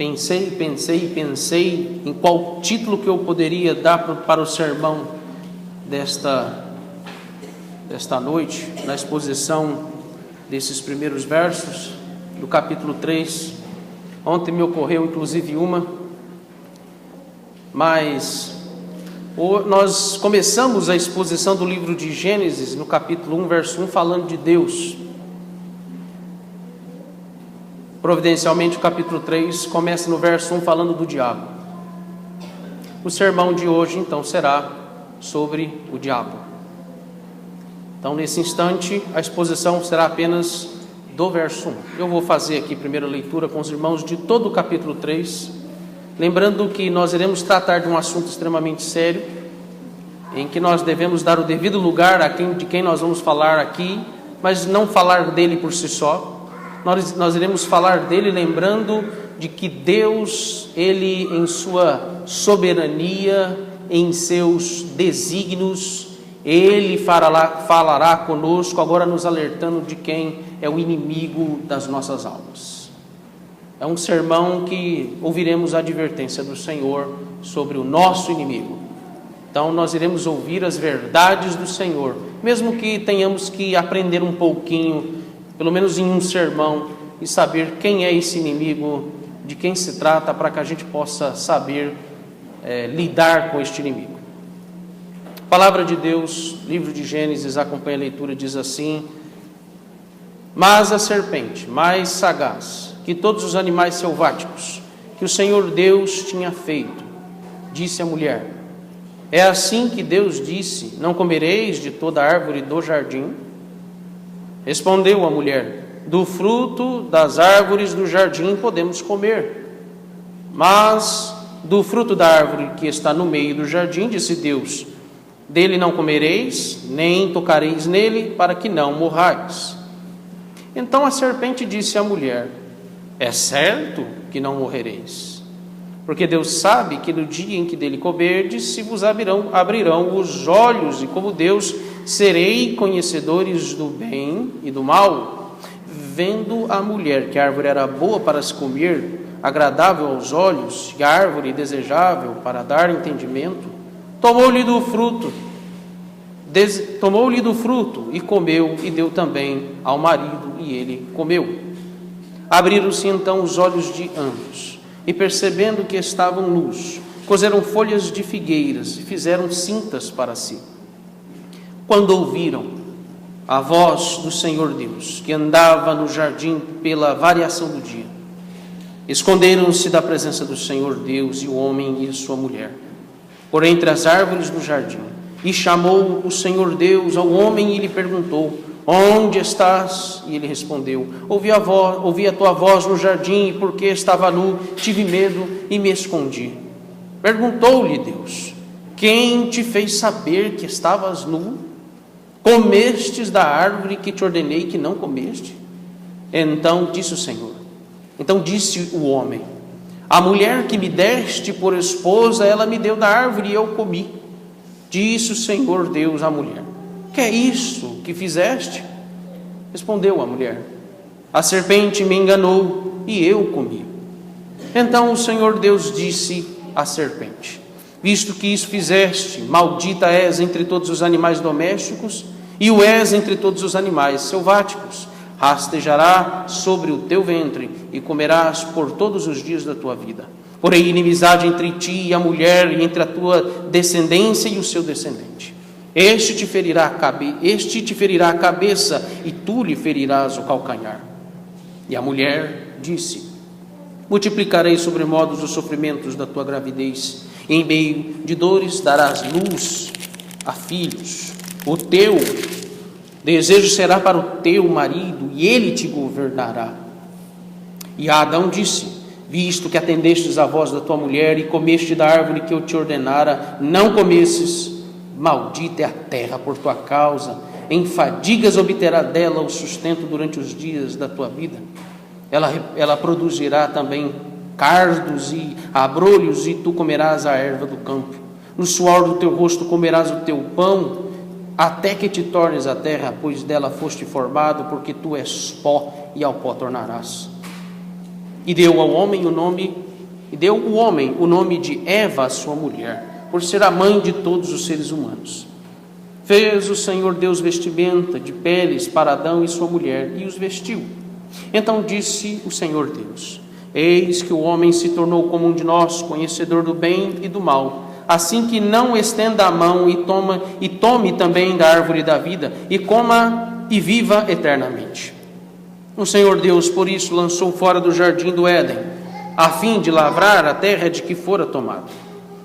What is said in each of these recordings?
Pensei em qual título que eu poderia dar para o sermão desta noite, na exposição desses primeiros versos do capítulo 3. Ontem me ocorreu inclusive mas nós começamos a exposição do livro de Gênesis, no capítulo 1, verso 1, falando de Deus. Providencialmente, o capítulo 3 começa no verso 1 falando do diabo. O sermão de hoje, então, será sobre o diabo. Então, nesse instante, a exposição será apenas do verso 1. Eu vou fazer aqui a primeira leitura com os irmãos de todo o capítulo 3, lembrando que nós iremos tratar de um assunto extremamente sério, em que nós devemos dar o devido lugar de quem nós vamos falar aqui, mas não falar dele por si só. Nós iremos falar dele lembrando de que Deus, Ele em sua soberania, em seus desígnios, Ele falará conosco, agora nos alertando de quem é o inimigo das nossas almas. É um sermão que ouviremos a advertência do Senhor sobre o nosso inimigo. Então nós iremos ouvir as verdades do Senhor, mesmo que tenhamos que aprender um pouquinho, pelo menos em um sermão, e saber quem é esse inimigo, de quem se trata, para que a gente possa saber lidar com este inimigo. Palavra de Deus, livro de Gênesis, acompanha a leitura, diz assim: mas a serpente, mais sagaz que todos os animais selváticos que o Senhor Deus tinha feito, disse à mulher: é assim que Deus disse, não comereis de toda árvore do jardim? Respondeu a mulher: do fruto das árvores do jardim podemos comer, mas do fruto da árvore que está no meio do jardim, disse Deus, dele não comereis, nem tocareis nele, para que não morrais. Então a serpente disse à mulher: é certo que não morrereis, porque Deus sabe que no dia em que dele comerdes, se vos abrirão os olhos, e como Deus serei conhecedores do bem e do mal. Vendo a mulher que a árvore era boa para se comer, agradável aos olhos, e a árvore desejável para dar entendimento, tomou-lhe do fruto e comeu, e deu também ao marido, e ele comeu. Abriram-se então os olhos de ambos, e percebendo que estavam nus, coseram folhas de figueiras e fizeram cintas para si. Quando ouviram a voz do Senhor Deus, que andava no jardim pela variação do dia, esconderam-se da presença do Senhor Deus e o homem e sua mulher, por entre as árvores do jardim. E chamou o Senhor Deus ao homem e lhe perguntou: onde estás? E ele respondeu: ouvi a tua voz no jardim, e porque estava nu, tive medo e me escondi. Perguntou-lhe Deus: quem te fez saber que estavas nu? Comestes da árvore que te ordenei que não comeste? Então disse o homem: a mulher que me deste por esposa, ela me deu da árvore e eu comi. Disse o Senhor Deus à mulher: que é isso que fizeste? Respondeu a mulher: a serpente me enganou e eu comi. Então o Senhor Deus disse à serpente: visto que isso fizeste, maldita és entre todos os animais domésticos, e o és entre todos os animais selváticos. Rastejará sobre o teu ventre, e comerás por todos os dias da tua vida. Porém, inimizade entre ti e a mulher, e entre a tua descendência e o seu descendente. Este te ferirá a cabeça, e tu lhe ferirás o calcanhar. E a mulher disse: multiplicarei sobremodo os sofrimentos da tua gravidez, e em meio de dores darás luz a filhos. O teu desejo será para o teu marido, e ele te governará. E a Adão disse: visto que atendestes à voz da tua mulher, e comeste da árvore que eu te ordenara, não comesses, maldita é a terra por tua causa, em fadigas obterá dela o sustento durante os dias da tua vida. Ela produzirá também cardos e abrolhos, e tu comerás a erva do campo. No suor do teu rosto comerás o teu pão, até que te tornes a terra, pois dela foste formado, porque tu és pó, e ao pó tornarás. E deu ao homem o nome e deu o homem o nome de Eva, sua mulher, por ser a mãe de todos os seres humanos. Fez o Senhor Deus vestimenta de peles para Adão e sua mulher, e os vestiu. Então disse o Senhor Deus: eis que o homem se tornou como um de nós, conhecedor do bem e do mal. Assim que não estenda a mão e tome também da árvore da vida, e coma e viva eternamente. O Senhor Deus, por isso, lançou fora do jardim do Éden, a fim de lavrar a terra de que fora tomado.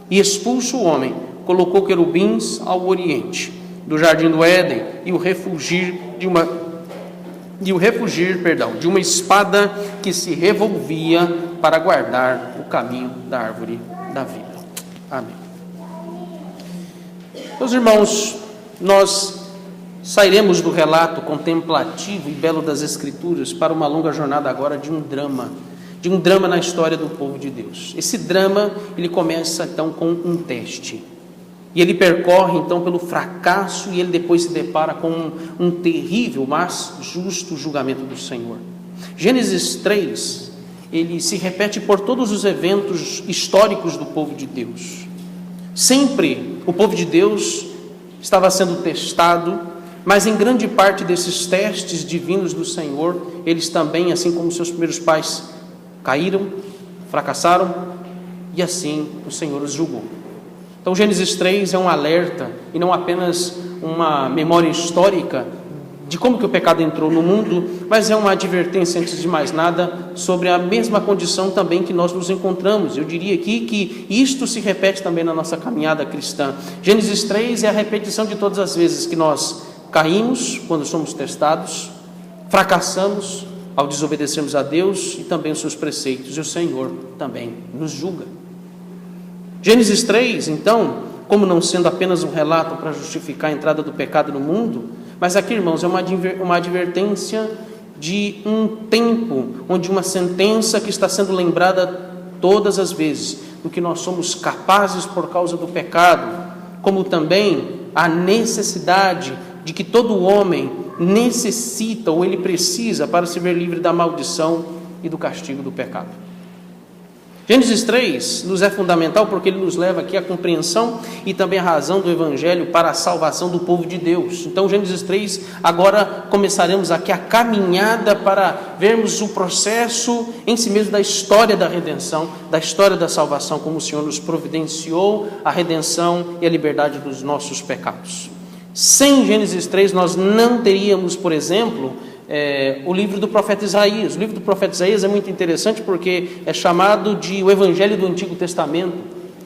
E expulso o homem, colocou querubins ao oriente do jardim do Éden, e o refugir de uma espada que se revolvia para guardar o caminho da árvore da vida. Amém. Meus irmãos, nós sairemos do relato contemplativo e belo das Escrituras para uma longa jornada agora de um drama na história do povo de Deus. Esse drama, ele começa então com um teste. E ele percorre então pelo fracasso e ele depois se depara com um terrível, mas justo julgamento do Senhor. Gênesis 3, ele se repete por todos os eventos históricos do povo de Deus. Sempre o povo de Deus estava sendo testado, mas em grande parte desses testes divinos do Senhor, eles também, assim como seus primeiros pais, caíram, fracassaram, e assim o Senhor os julgou. Então Gênesis 3 é um alerta e não apenas uma memória histórica de como que o pecado entrou no mundo, mas é uma advertência, antes de mais nada, sobre a mesma condição também que nós nos encontramos. Eu diria aqui que isto se repete também na nossa caminhada cristã. Gênesis 3 é a repetição de todas as vezes que nós caímos quando somos testados, fracassamos ao desobedecermos a Deus e também os seus preceitos, e o Senhor também nos julga. Gênesis 3, então, como não sendo apenas um relato para justificar a entrada do pecado no mundo, mas aqui, irmãos, é uma advertência de um tempo, onde uma sentença que está sendo lembrada todas as vezes, do que nós somos capazes por causa do pecado, como também a necessidade de que todo homem necessita, ou ele precisa, para se ver livre da maldição e do castigo do pecado. Gênesis 3 nos é fundamental porque ele nos leva aqui à compreensão e também à razão do Evangelho para a salvação do povo de Deus. Então, Gênesis 3, agora começaremos aqui a caminhada para vermos o processo em si mesmo da história da redenção, da história da salvação, como o Senhor nos providenciou a redenção e a liberdade dos nossos pecados. Sem Gênesis 3, nós não teríamos, por exemplo, o livro do profeta Isaías. O livro do profeta Isaías é muito interessante porque é chamado de o Evangelho do Antigo Testamento,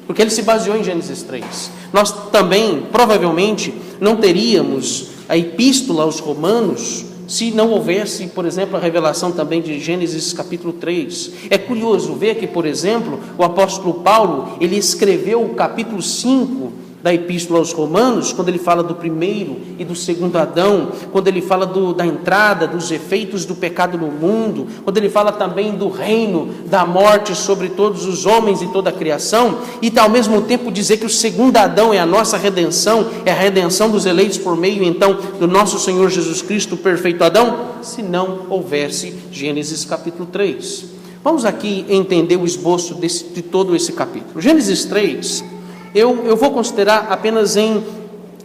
porque ele se baseou em Gênesis 3. Nós também, provavelmente, não teríamos a epístola aos Romanos se não houvesse, por exemplo, a revelação também de Gênesis capítulo 3. É curioso ver que, por exemplo, o apóstolo Paulo, ele escreveu o capítulo 5 da epístola aos Romanos, quando ele fala do primeiro e do segundo Adão, quando ele fala da entrada, dos efeitos do pecado no mundo, quando ele fala também do reino da morte sobre todos os homens e toda a criação, e ao mesmo tempo dizer que o segundo Adão é a nossa redenção, é a redenção dos eleitos por meio então do nosso Senhor Jesus Cristo, o perfeito Adão, se não houvesse Gênesis capítulo 3. Vamos aqui entender o esboço de todo esse capítulo. Gênesis 3, eu vou considerar apenas em,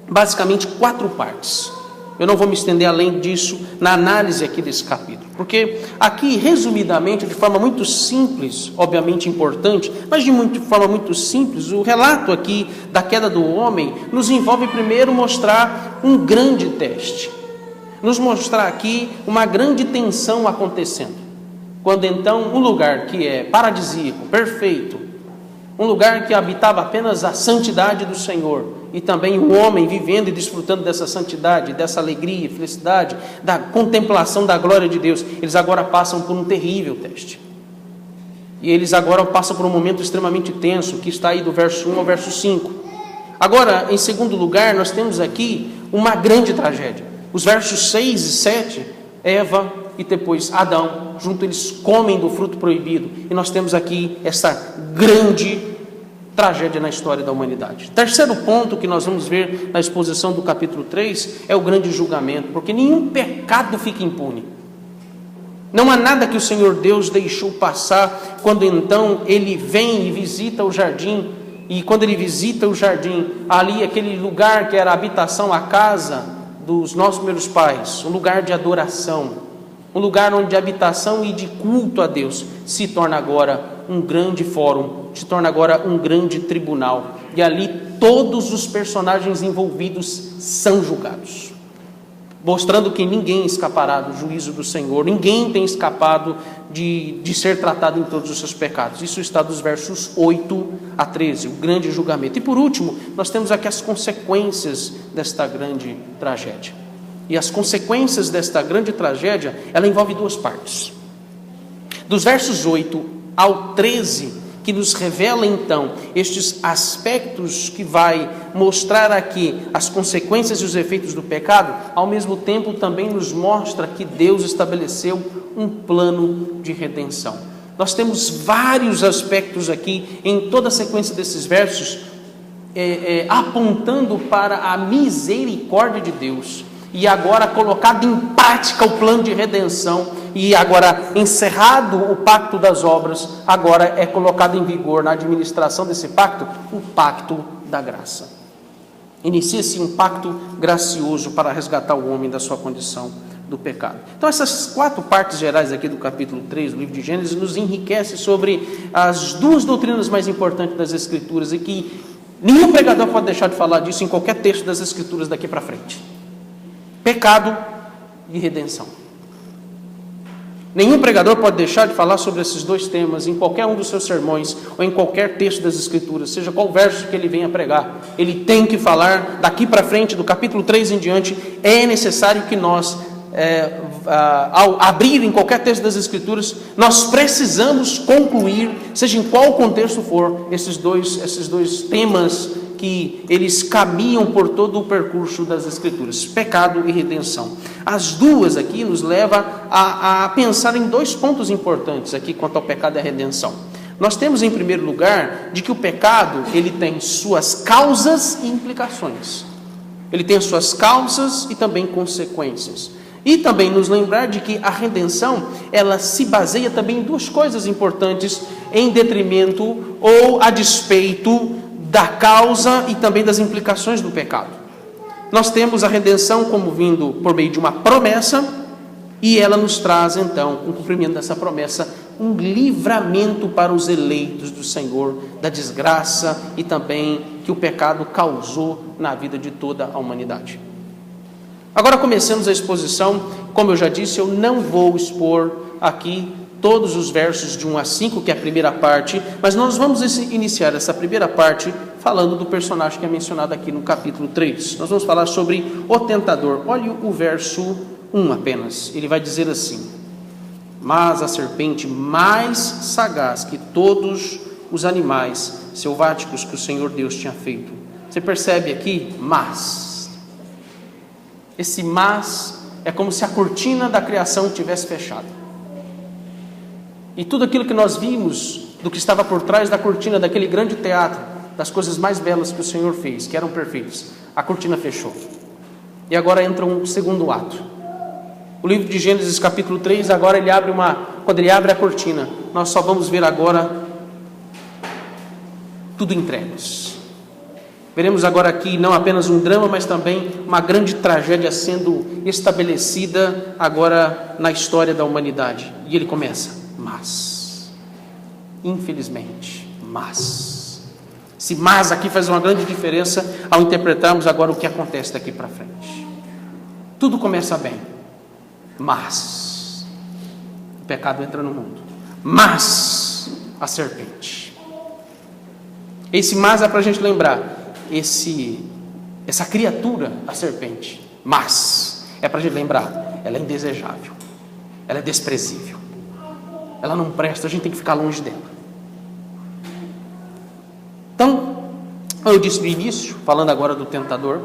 basicamente, 4 partes. Eu não vou me estender além disso na análise aqui desse capítulo, porque aqui, resumidamente, de forma muito simples, obviamente importante, mas de forma muito simples, o relato aqui da queda do homem nos envolve primeiro mostrar um grande teste, nos mostrar aqui uma grande tensão acontecendo, quando então um lugar que é paradisíaco, perfeito, um lugar que habitava apenas a santidade do Senhor, e também o homem vivendo e desfrutando dessa santidade, dessa alegria, felicidade, da contemplação da glória de Deus, eles agora passam por um terrível teste. E eles agora passam por um momento extremamente tenso, que está aí do verso 1 ao verso 5. Agora, em segundo lugar, nós temos aqui uma grande tragédia. Os versos 6 e 7, Eva e depois Adão, junto eles comem do fruto proibido. E nós temos aqui essa grande tragédia na história da humanidade. Terceiro ponto que nós vamos ver na exposição do capítulo 3 é o grande julgamento, porque nenhum pecado fica impune. Não há nada que o Senhor Deus deixou passar quando então Ele vem e visita o jardim. E quando Ele visita o jardim, ali aquele lugar que era a habitação, a casa dos nossos primeiros pais, um lugar de adoração, um lugar onde de habitação e de culto a Deus, se torna agora um grande fórum, se torna agora um grande tribunal. E ali todos os personagens envolvidos são julgados, mostrando que ninguém escapará do juízo do Senhor, ninguém tem escapado de ser tratado em todos os seus pecados. Isso está dos versos 8 a 13, o grande julgamento. E por último, nós temos aqui as consequências desta grande tragédia. E as consequências desta grande tragédia, ela envolve duas partes. Dos versos 8 ao 13, que nos revela então estes aspectos que vai mostrar aqui as consequências e os efeitos do pecado, ao mesmo tempo também nos mostra que Deus estabeleceu um plano de redenção. Nós temos vários aspectos aqui em toda a sequência desses versos, apontando para a misericórdia de Deus, e agora colocado em prática o plano de redenção, e agora encerrado o pacto das obras, agora é colocado em vigor na administração desse pacto, o pacto da graça. Inicia-se um pacto gracioso para resgatar o homem da sua condição do pecado. Então essas quatro partes gerais aqui do capítulo 3 do livro de Gênesis nos enriquece sobre as duas doutrinas mais importantes das Escrituras, e que nenhum pregador pode deixar de falar disso em qualquer texto das Escrituras daqui para frente: pecado e redenção. Nenhum pregador pode deixar de falar sobre esses dois temas em qualquer um dos seus sermões ou em qualquer texto das Escrituras, seja qual verso que ele venha pregar. Ele tem que falar daqui para frente, do capítulo 3 em diante. É necessário que nós, ao abrir em qualquer texto das Escrituras, nós precisamos concluir, seja em qual contexto for, esses dois temas que eles caminham por todo o percurso das Escrituras: pecado e redenção. As duas aqui nos levam a pensar em dois pontos importantes aqui quanto ao pecado e à redenção. Nós temos, em primeiro lugar, de que o pecado, ele tem suas causas e implicações. Ele tem suas causas e também consequências. E também nos lembrar de que a redenção, ela se baseia também em duas coisas importantes, em detrimento ou a despeito da causa e também das implicações do pecado. Nós temos a redenção como vindo por meio de uma promessa, e ela nos traz então, um cumprimento dessa promessa, um livramento para os eleitos do Senhor da desgraça e também que o pecado causou na vida de toda a humanidade. Agora comecemos a exposição. Como eu já disse, eu não vou expor aqui todos os versos de 1 a 5, que é a primeira parte, mas nós vamos iniciar essa primeira parte falando do personagem que é mencionado aqui no capítulo 3. Nós vamos falar sobre o tentador. Olhe o verso 1 apenas. Ele vai dizer assim: mas a serpente, mais sagaz que todos os animais selváticos que o Senhor Deus tinha feito. Você percebe aqui? Mas. Esse mas é como se a cortina da criação tivesse fechado. E tudo aquilo que nós vimos do que estava por trás da cortina daquele grande teatro, das coisas mais belas que o Senhor fez, que eram perfeitas, a cortina fechou. E agora entra um segundo ato. O livro de Gênesis capítulo 3, agora quando ele abre a cortina, nós só vamos ver agora tudo em trevas. Veremos agora aqui não apenas um drama, mas também uma grande tragédia sendo estabelecida agora na história da humanidade. E ele começa: mas, infelizmente, mas. Esse mas aqui faz uma grande diferença ao interpretarmos agora o que acontece daqui para frente. Tudo começa bem, mas o pecado entra no mundo. Mas a serpente. Esse mas é para a gente lembrar essa criatura, a serpente. Mas é para a gente lembrar, ela é indesejável, ela é desprezível, ela não presta, a gente tem que ficar longe dela. Então, eu disse no início, falando agora do tentador,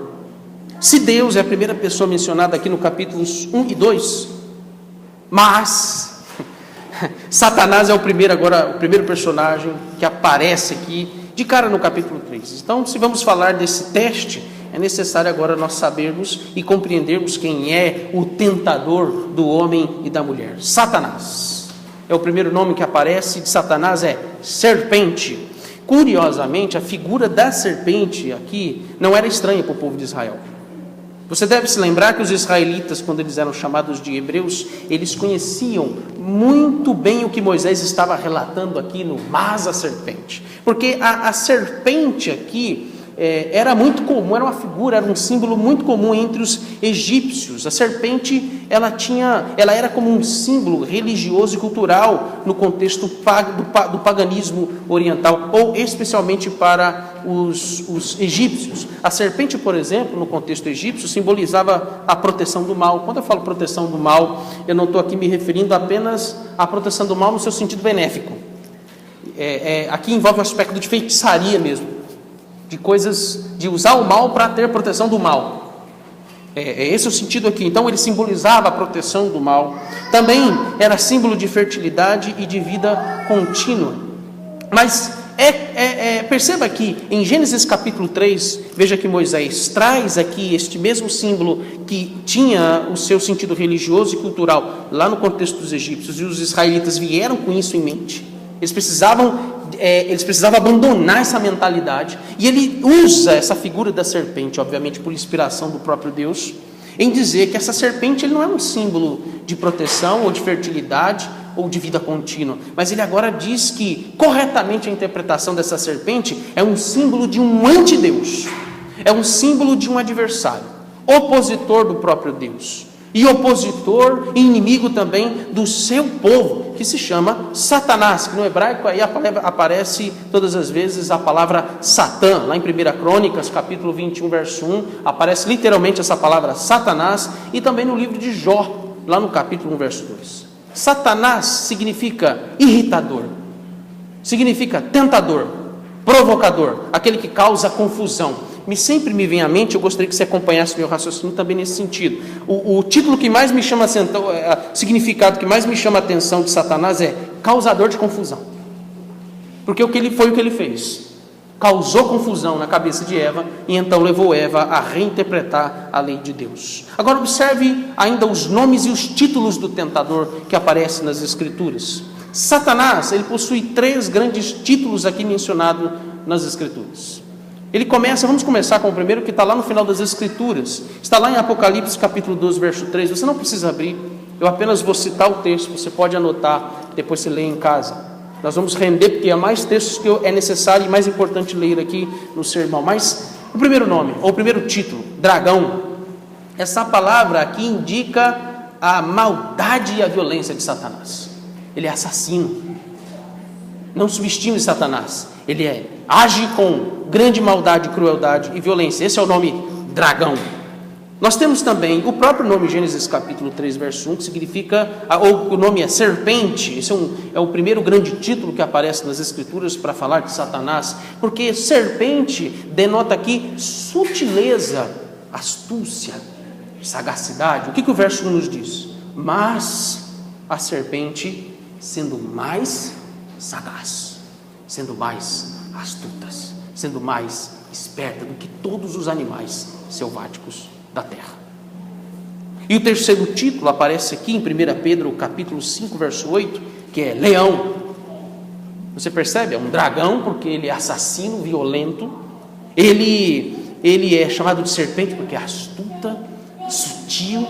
se Deus é a primeira pessoa mencionada aqui no capítulos 1 e 2, mas Satanás é o primeiro personagem que aparece aqui de cara no capítulo 3. Então, se vamos falar desse teste, é necessário agora nós sabermos e compreendermos quem é o tentador do homem e da mulher. Satanás. É o primeiro nome que aparece de Satanás, é serpente. Curiosamente, a figura da serpente aqui não era estranha para o povo de Israel. Você deve se lembrar que os israelitas, quando eles eram chamados de hebreus, eles conheciam muito bem o que Moisés estava relatando aqui no mas a serpente. Porque a serpente aqui era muito comum, era uma figura, era um símbolo muito comum entre os egípcios. A serpente, ela era como um símbolo religioso e cultural no contexto do paganismo oriental, ou especialmente para os egípcios. A serpente, por exemplo, no contexto egípcio, simbolizava a proteção do mal. Quando eu falo proteção do mal, eu não estou aqui me referindo apenas à proteção do mal no seu sentido benéfico. Aqui envolve um aspecto de feitiçaria mesmo, de coisas, de usar o mal para ter proteção do mal. Esse é o sentido aqui. Então ele simbolizava a proteção do mal. Também era símbolo de fertilidade e de vida contínua. Mas perceba que em Gênesis capítulo 3, veja que Moisés traz aqui este mesmo símbolo que tinha o seu sentido religioso e cultural lá no contexto dos egípcios, e os israelitas vieram com isso em mente. Eles precisavam abandonar essa mentalidade, e ele usa essa figura da serpente, obviamente por inspiração do próprio Deus, em dizer que essa serpente ele não é um símbolo de proteção ou de fertilidade ou de vida contínua, mas ele agora diz que corretamente a interpretação dessa serpente é um símbolo de um antideus, é um símbolo de um adversário, opositor do próprio Deus, e opositor e inimigo também do seu povo, que se chama Satanás, que no hebraico aí aparece todas as vezes a palavra Satã. Lá em 1 Crônicas, capítulo 21, verso 1, aparece literalmente essa palavra Satanás, e também no livro de Jó, lá no capítulo 1, verso 2. Satanás significa irritador, significa tentador, provocador, aquele que causa confusão. Sempre me vem à mente, eu gostaria que você acompanhasse meu raciocínio também nesse sentido. O título que mais me chama atenção, significado que mais me chama a atenção de Satanás é causador de confusão. Porque foi o que ele fez. Causou confusão na cabeça de Eva, e então levou Eva a reinterpretar a lei de Deus. Agora observe ainda os nomes e os títulos do tentador que aparecem nas Escrituras. Satanás, ele possui 3 grandes títulos aqui mencionados nas Escrituras. Vamos começar com o primeiro, que está lá no final das Escrituras. Está lá em Apocalipse capítulo 12, verso 3. Você não precisa abrir, eu apenas vou citar o texto, você pode anotar, depois você lê em casa. Nós vamos render, porque há mais textos que é necessário e mais importante ler aqui no sermão. Mas o primeiro nome, ou o primeiro título, dragão. Essa palavra aqui indica a maldade e a violência de Satanás. Ele é assassino. Não subestime Satanás. Ele age com grande maldade, crueldade e violência. Esse é o nome dragão. Nós temos também o próprio nome, Gênesis capítulo 3, verso 1, que significa, ou o nome é serpente. Esse é o primeiro grande título que aparece nas Escrituras para falar de Satanás, porque serpente denota aqui sutileza, astúcia, sagacidade. O que o verso 1 nos diz? Mas a serpente, sendo mais sagaz, sendo mais astutas, sendo mais esperta do que todos os animais selváticos da terra. E o terceiro título aparece aqui em 1 Pedro capítulo 5, verso 8, que é leão. Você percebe? É um dragão porque ele é assassino, violento. Ele é chamado de serpente porque é astuta, sutil.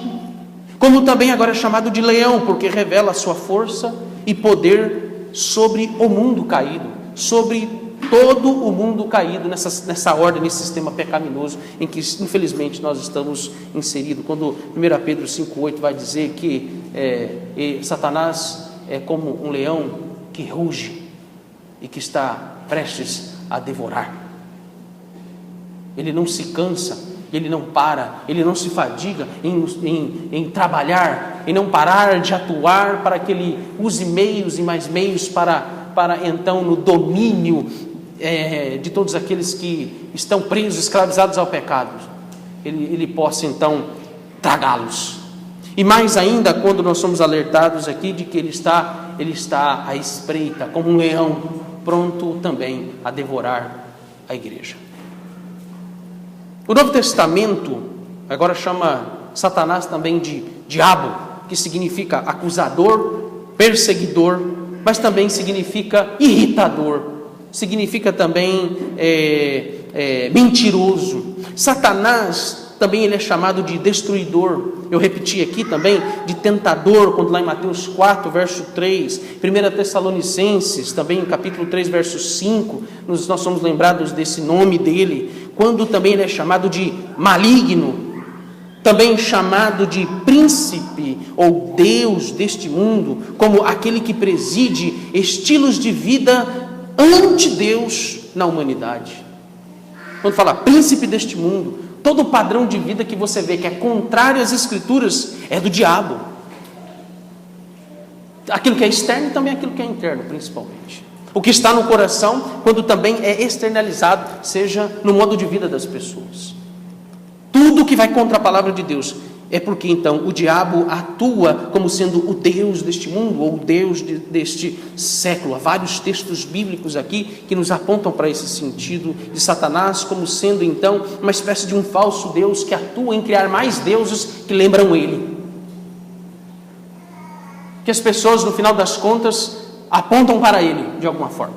Como também agora é chamado de leão porque revela a sua força e poder sobre o mundo caído, sobre todo o mundo caído nessa ordem, nesse sistema pecaminoso em que infelizmente nós estamos inseridos. Quando 1 Pedro 5,8 vai dizer que Satanás é como um leão que ruge e que está prestes a devorar. Ele não se cansa, ele não para, ele não se fadiga em trabalhar, em não parar de atuar para que ele use meios e mais meios para então no domínio de todos aqueles que estão presos, escravizados ao pecado, ele possa então tragá-los. E mais ainda quando nós somos alertados aqui de que ele está à espreita como um leão, pronto também a devorar a igreja. O Novo Testamento agora chama Satanás também de diabo, que significa acusador, perseguidor, mas também significa irritador, significa também mentiroso. Satanás também ele é chamado de destruidor. Eu repeti aqui também, de tentador, quando lá em Mateus 4, verso 3, 1 Tessalonicenses, também capítulo 3, verso 5, nós somos lembrados desse nome dele, quando também ele é chamado de maligno, também chamado de príncipe ou Deus deste mundo, como aquele que preside estilos de vida anti-Deus na humanidade. Quando fala príncipe deste mundo, todo o padrão de vida que você vê que é contrário às Escrituras é do diabo. Aquilo que é externo e também aquilo que é interno, principalmente. O que está no coração, quando também é externalizado, seja no modo de vida das pessoas. Tudo que vai contra a palavra de Deus é porque então o diabo atua como sendo o Deus deste mundo ou o Deus deste século. Há vários textos bíblicos aqui que nos apontam para esse sentido de Satanás como sendo então uma espécie de um falso Deus que atua em criar mais deuses que lembram ele. Que as pessoas no final das contas apontam para ele de alguma forma.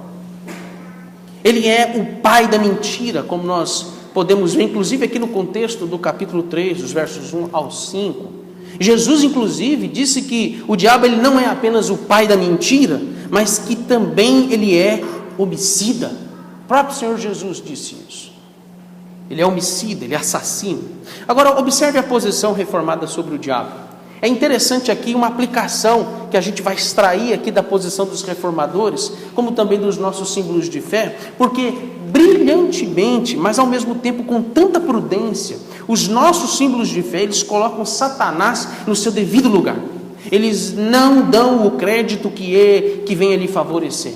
Ele é o pai da mentira, como nós podemos ver, inclusive aqui no contexto do capítulo 3, dos versos 1 ao 5. Jesus, inclusive, disse que o diabo ele não é apenas o pai da mentira, mas que também ele é homicida. O próprio Senhor Jesus disse isso. Ele é homicida, ele é assassino. Agora, observe a posição reformada sobre o diabo. É interessante aqui uma aplicação que a gente vai extrair aqui da posição dos reformadores, como também dos nossos símbolos de fé, porque brilhantemente, mas ao mesmo tempo com tanta prudência, os nossos símbolos de fé, eles colocam Satanás no seu devido lugar. Eles não dão o crédito que vem ali favorecer.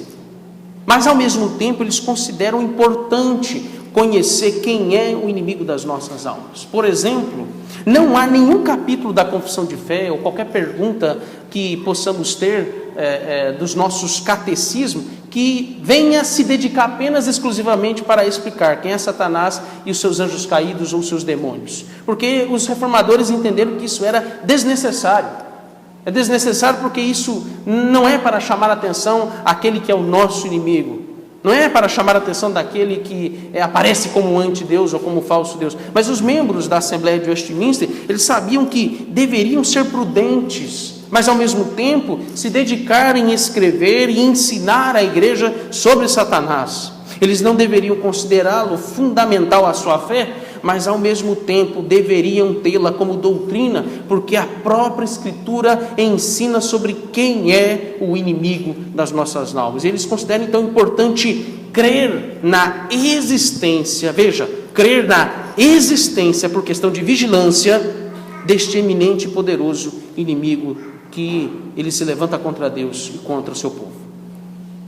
Mas ao mesmo tempo eles consideram importante conhecer quem é o inimigo das nossas almas. Por exemplo, não há nenhum capítulo da Confissão de Fé ou qualquer pergunta que possamos ter dos nossos catecismos que venha se dedicar apenas exclusivamente para explicar quem é Satanás e os seus anjos caídos ou seus demônios. Porque os reformadores entenderam que isso era desnecessário. É desnecessário porque isso não é para chamar a atenção àquele que é o nosso inimigo. Não é para chamar a atenção daquele que aparece como um antideus ou como um falso Deus. Mas os membros da Assembleia de Westminster, eles sabiam que deveriam ser prudentes, mas ao mesmo tempo se dedicarem a escrever e ensinar a igreja sobre Satanás. Eles não deveriam considerá-lo fundamental à sua fé, mas ao mesmo tempo deveriam tê-la como doutrina, porque a própria Escritura ensina sobre quem é o inimigo das nossas almas. Eles consideram então importante crer na existência, veja, crer na existência por questão de vigilância deste eminente e poderoso inimigo que ele se levanta contra Deus e contra o seu povo.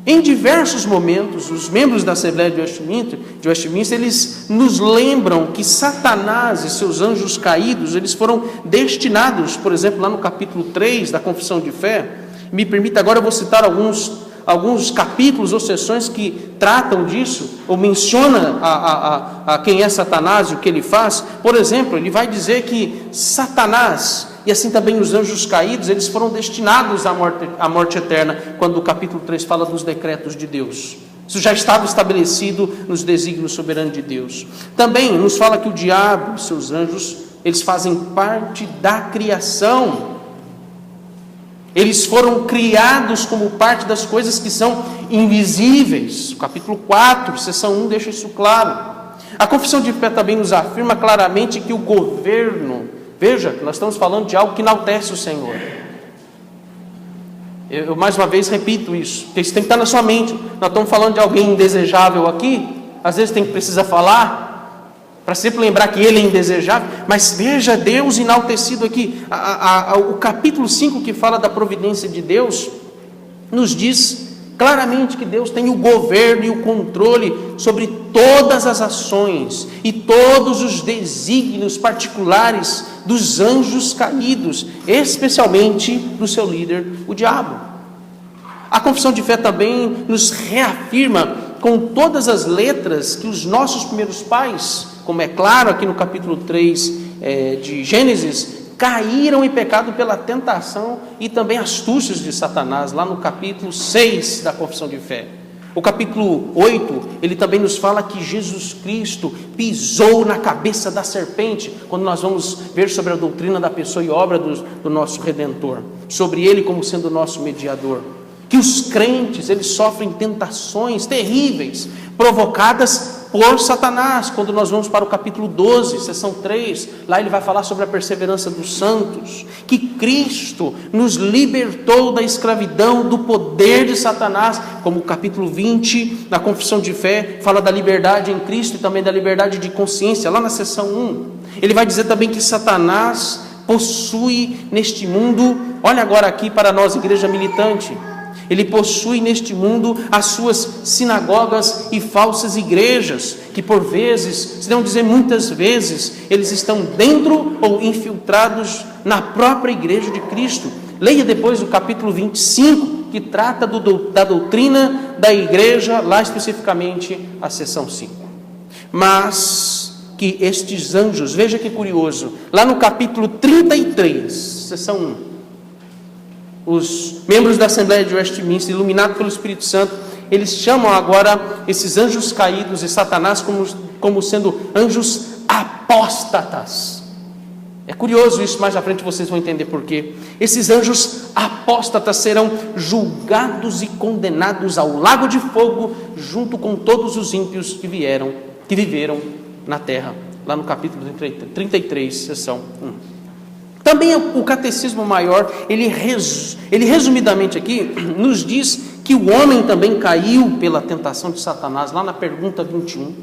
Em diversos momentos, os membros da Assembleia de Westminster, eles nos lembram que Satanás e seus anjos caídos, eles foram destinados, por exemplo, lá no capítulo 3 da Confissão de Fé. Me permita agora, eu vou citar alguns capítulos ou sessões que tratam disso, ou menciona a quem é Satanás e o que ele faz. Por exemplo, ele vai dizer que Satanás e assim também os anjos caídos, eles foram destinados à morte eterna, quando o capítulo 3 fala dos decretos de Deus. Isso já estava estabelecido nos desígnios soberanos de Deus. Também nos fala que o diabo e seus anjos, eles fazem parte da criação. Eles foram criados como parte das coisas que são invisíveis. O capítulo 4, seção 1, deixa isso claro. A Confissão de Fé também nos afirma claramente que o governo, veja, nós estamos falando de algo que enaltece o Senhor. Eu mais uma vez repito isso, porque isso tem que estar na sua mente. Nós estamos falando de alguém indesejável aqui, às vezes precisa falar, para sempre lembrar que ele é indesejável, mas veja Deus enaltecido aqui. O capítulo 5, que fala da providência de Deus, nos diz claramente que Deus tem o governo e o controle sobre todas as ações e todos os desígnios particulares dos anjos caídos, especialmente do seu líder, o diabo. A Confissão de Fé também nos reafirma com todas as letras que os nossos primeiros pais como é claro aqui no capítulo 3 de Gênesis, caíram em pecado pela tentação e também astúcias de Satanás, lá no capítulo 6 da Confissão de Fé. O capítulo 8, ele também nos fala que Jesus Cristo pisou na cabeça da serpente, quando nós vamos ver sobre a doutrina da pessoa e obra do nosso Redentor, sobre ele como sendo o nosso mediador. Que os crentes, eles sofrem tentações terríveis, provocadas por Satanás. Quando nós vamos para o capítulo 12, seção 3, lá ele vai falar sobre a perseverança dos santos, que Cristo nos libertou da escravidão, do poder de Satanás, como o capítulo 20 da Confissão de Fé fala da liberdade em Cristo e também da liberdade de consciência, lá na seção 1. Ele vai dizer também que Satanás possui neste mundo, olha agora aqui para nós, igreja militante, ele possui neste mundo as suas sinagogas e falsas igrejas, que por vezes, se não dizer muitas vezes, eles estão dentro ou infiltrados na própria igreja de Cristo. Leia depois o capítulo 25, que trata da doutrina da igreja, lá especificamente a seção 5. Mas que estes anjos, veja que curioso, lá no capítulo 33, seção 1, os membros da Assembleia de Westminster, iluminados pelo Espírito Santo, eles chamam agora esses anjos caídos e Satanás como sendo anjos apóstatas. É curioso isso, mais à frente vocês vão entender por quê. Esses anjos apóstatas serão julgados e condenados ao lago de fogo, junto com todos os ímpios que viveram na terra, lá no capítulo 33, seção 1. Também o Catecismo Maior, ele resumidamente aqui, nos diz que o homem também caiu pela tentação de Satanás, lá na pergunta 21.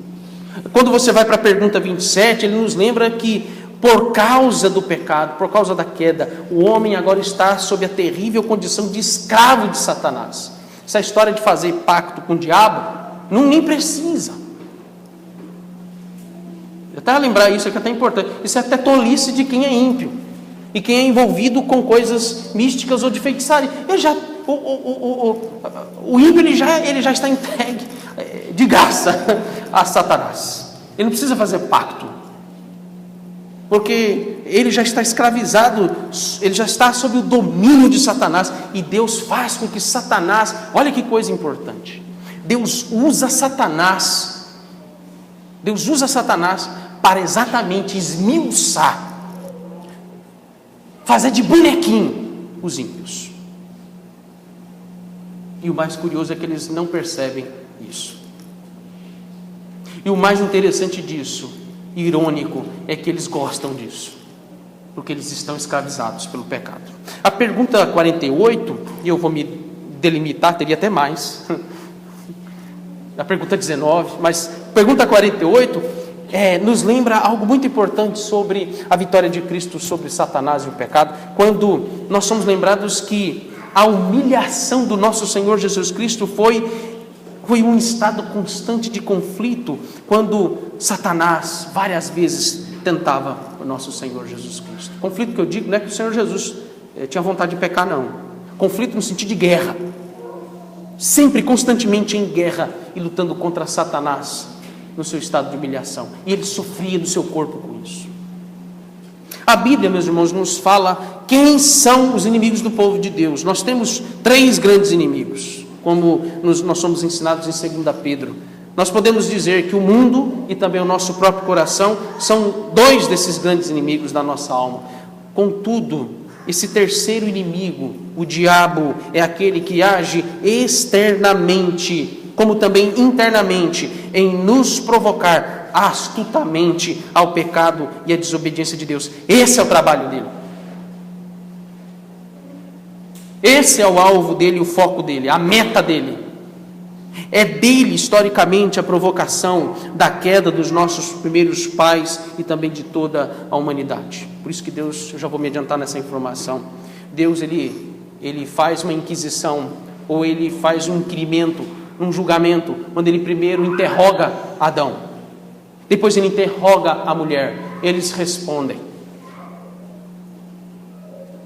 Quando você vai para a pergunta 27, ele nos lembra que por causa do pecado, por causa da queda, o homem agora está sob a terrível condição de escravo de Satanás. Essa história de fazer pacto com o diabo, nem precisa. Até lembrar isso, que é até importante. Isso é até tolice de quem é ímpio e quem é envolvido com coisas místicas ou de feitiçaria. O ímpio ele já está entregue de graça a Satanás. Ele não precisa fazer pacto, porque ele já está escravizado, ele já está sob o domínio de Satanás, e Deus faz com que Satanás, olha que coisa importante, Deus usa Satanás para exatamente esmiuçar, fazer de bonequinho os ímpios. E o mais curioso é que eles não percebem isso. E o mais interessante disso, irônico, é que eles gostam disso, porque eles estão escravizados pelo pecado. A pergunta 48, e eu vou me delimitar, teria até mais. A pergunta 19, mas pergunta 48 nos lembra algo muito importante sobre a vitória de Cristo sobre Satanás e o pecado, quando nós somos lembrados que a humilhação do nosso Senhor Jesus Cristo foi um estado constante de conflito, quando Satanás várias vezes tentava o nosso Senhor Jesus Cristo. Conflito que eu digo não é que o Senhor Jesus tinha vontade de pecar, não. Conflito no sentido de guerra, sempre constantemente em guerra e lutando contra Satanás no seu estado de humilhação, e ele sofria do seu corpo com isso. A Bíblia, meus irmãos, nos fala quem são os inimigos do povo de Deus. Nós temos 3 grandes inimigos, como nós somos ensinados em 2 Pedro. Nós podemos dizer que o mundo e também o nosso próprio coração são 2 desses grandes inimigos da nossa alma. Contudo, esse terceiro inimigo, o diabo, é aquele que age externamente, como também internamente, em nos provocar astutamente ao pecado e à desobediência de Deus. Esse é o trabalho dele. Esse é o alvo dele, o foco dele, a meta dele. É dele, historicamente, a provocação da queda dos nossos primeiros pais e também de toda a humanidade. Por isso que Deus, eu já vou me adiantar nessa informação, Deus ele faz uma inquisição, ou ele faz um inqurimento, um julgamento, quando ele primeiro interroga Adão, depois ele interroga a mulher. Eles respondem.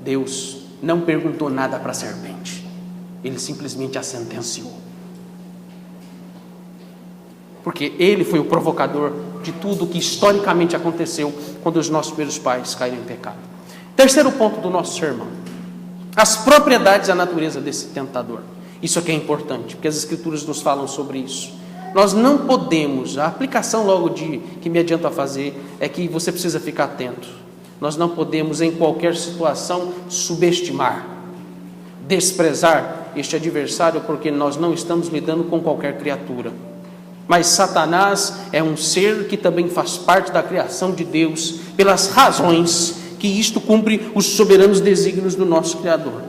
Deus não perguntou nada para a serpente, ele simplesmente a sentenciou. porque ele foi o provocador de tudo que historicamente aconteceu quando os nossos primeiros pais caíram em pecado. Terceiro ponto do nosso sermão: as propriedades e a natureza desse tentador. Isso aqui é importante, porque as Escrituras nos falam sobre isso. Nós não podemos, a aplicação logo que me adianta fazer é que você precisa ficar atento. Nós não podemos em qualquer situação subestimar, desprezar este adversário, porque nós não estamos lidando com qualquer criatura. Mas Satanás é um ser que também faz parte da criação de Deus, pelas razões que isto cumpre os soberanos desígnios do nosso Criador.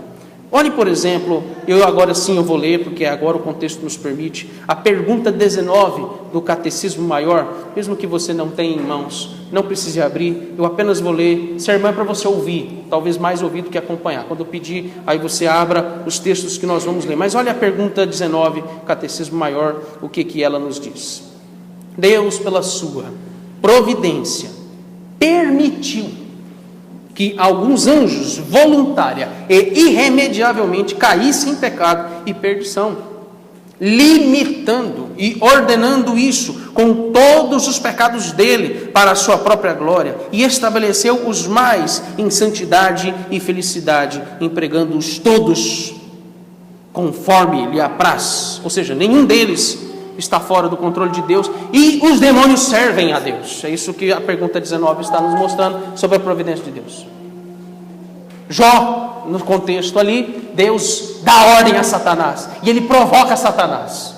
Olhe, por exemplo, agora sim eu vou ler, porque agora o contexto nos permite, a pergunta 19 do Catecismo Maior, mesmo que você não tenha em mãos, não precise abrir, eu apenas vou ler, sermão é para você ouvir, talvez mais ouvir do que acompanhar. Quando eu pedir, aí você abra os textos que nós vamos ler. Mas olha a pergunta 19, Catecismo Maior, o que ela nos diz. Deus, pela sua providência, permitiu que alguns anjos, voluntária e irremediavelmente, caíssem em pecado e perdição, limitando e ordenando isso com todos os pecados dele para a sua própria glória, e estabeleceu os mais em santidade e felicidade, empregando-os todos conforme lhe apraz, ou seja, nenhum deles está fora do controle de Deus, e os demônios servem a Deus. É isso que a pergunta 19 está nos mostrando sobre a providência de Deus. Jó, no contexto ali, Deus dá ordem a Satanás, e ele provoca Satanás.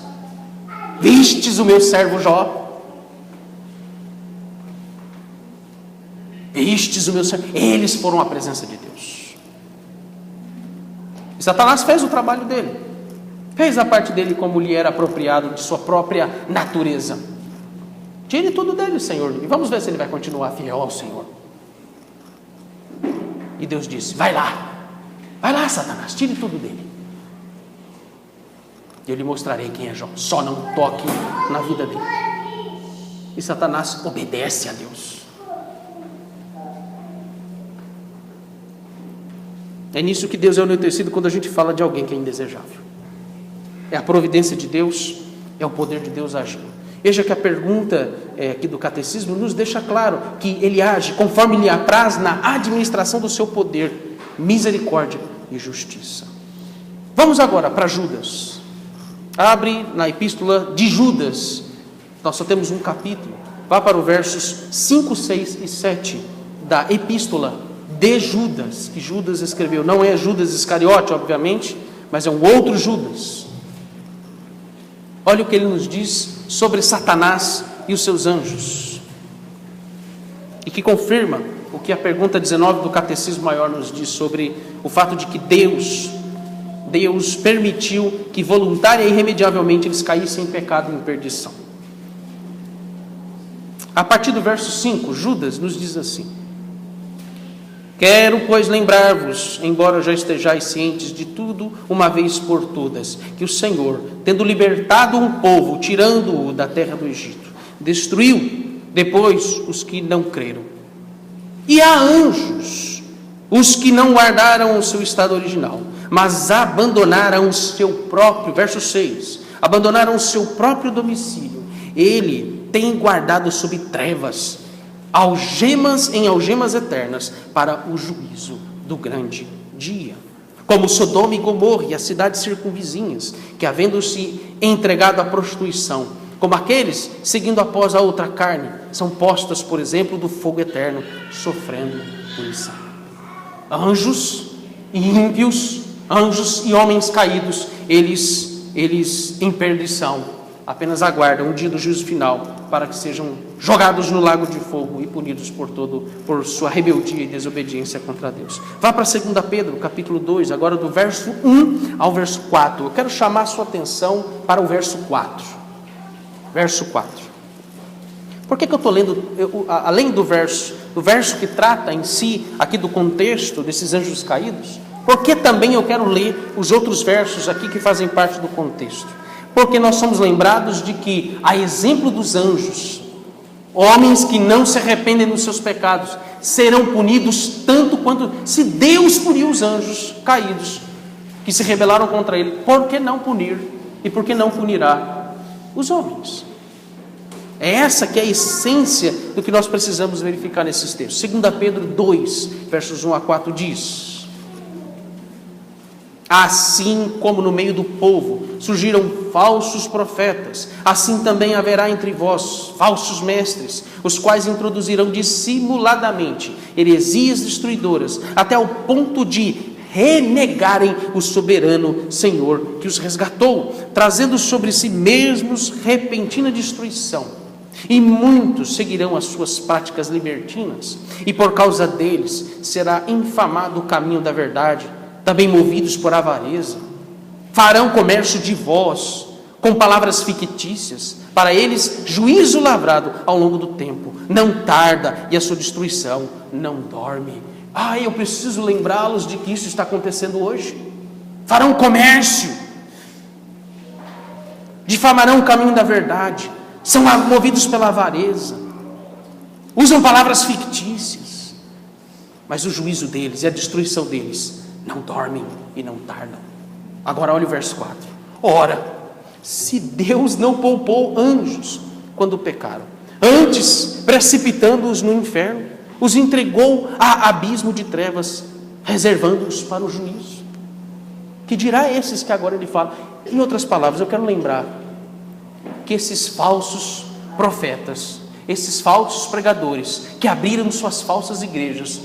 Vistes o meu servo Jó? Vistes o meu servo? Eles foram à presença de Deus. E Satanás fez o trabalho dele. Fez a parte dele como lhe era apropriado de sua própria natureza. Tire tudo dele, Senhor, e vamos ver se ele vai continuar fiel ao Senhor. E Deus disse: vai lá, Satanás, tire tudo dele. E eu lhe mostrarei quem é Jó, só não toque na vida dele. E Satanás obedece a Deus. É nisso que Deus é enaltecido quando a gente fala de alguém que é indesejável. É a providência de Deus, é o poder de Deus agindo. Veja que a pergunta aqui do catecismo nos deixa claro que ele age conforme lhe apraz na administração do seu poder, misericórdia e justiça. Vamos agora para Judas. Abre na epístola de Judas. Nós só temos um capítulo. Vá para os versos 5, 6 e 7 da epístola de Judas, que Judas escreveu. Não é Judas Iscariote, obviamente, mas é um outro Judas. Olha o que ele nos diz sobre Satanás e os seus anjos, e que confirma o que a pergunta 19 do Catecismo Maior nos diz sobre o fato de que Deus permitiu que voluntária e irremediavelmente eles caíssem em pecado e em perdição. A partir do verso 5, Judas nos diz assim: quero, pois, lembrar-vos, embora já estejais cientes de tudo uma vez por todas, que o Senhor, tendo libertado um povo, tirando-o da terra do Egito, destruiu depois os que não creram. E há anjos, os que não guardaram o seu estado original, mas abandonaram o seu próprio, verso 6, abandonaram o seu próprio domicílio. Ele tem guardado sob trevas, algemas em algemas eternas, para o juízo do grande dia. Como Sodoma e Gomorra e as cidades circunvizinhas, que havendo-se entregado à prostituição, como aqueles seguindo após a outra carne, são postas, por exemplo, do fogo eterno, sofrendo punição. Anjos e ímpios, anjos e homens caídos, eles em perdição, apenas aguardam o dia do juízo final, para que sejam jogados no lago de fogo e punidos por sua rebeldia e desobediência contra Deus. Vá para 2 Pedro, capítulo 2, agora do verso 1 ao verso 4. Eu quero chamar a sua atenção para o verso 4. Verso 4. Por que eu estou lendo, além do verso que trata em si, aqui do contexto desses anjos caídos, porque também eu quero ler os outros versos aqui que fazem parte do contexto. Porque nós somos lembrados de que, a exemplo dos anjos, homens que não se arrependem dos seus pecados serão punidos tanto quanto, se Deus puniu os anjos caídos que se rebelaram contra ele, por que não punir e por que não punirá os homens? É essa que é a essência do que nós precisamos verificar nesses textos. 2 Pedro 2, versos 1 a 4 diz: assim como no meio do povo surgiram falsos profetas, assim também haverá entre vós falsos mestres, os quais introduzirão dissimuladamente heresias destruidoras, até o ponto de renegarem o soberano Senhor que os resgatou, trazendo sobre si mesmos repentina destruição. E muitos seguirão as suas práticas libertinas, e por causa deles será infamado o caminho da verdade. Também movidos por avareza, farão comércio de vós, com palavras fictícias, para eles juízo lavrado ao longo do tempo, não tarda, e a sua destruição não dorme. Eu preciso lembrá-los de que isso está acontecendo hoje. Farão comércio, difamarão o caminho da verdade, são movidos pela avareza, usam palavras fictícias, mas o juízo deles e a destruição deles não dormem e não tardam. Agora olha o verso 4. Ora, se Deus não poupou anjos quando pecaram, antes precipitando-os no inferno, os entregou a abismo de trevas, reservando-os para o juízo. Que dirá esses que agora ele fala? Em outras palavras, eu quero lembrar que esses falsos profetas, esses falsos pregadores, que abriram suas falsas igrejas,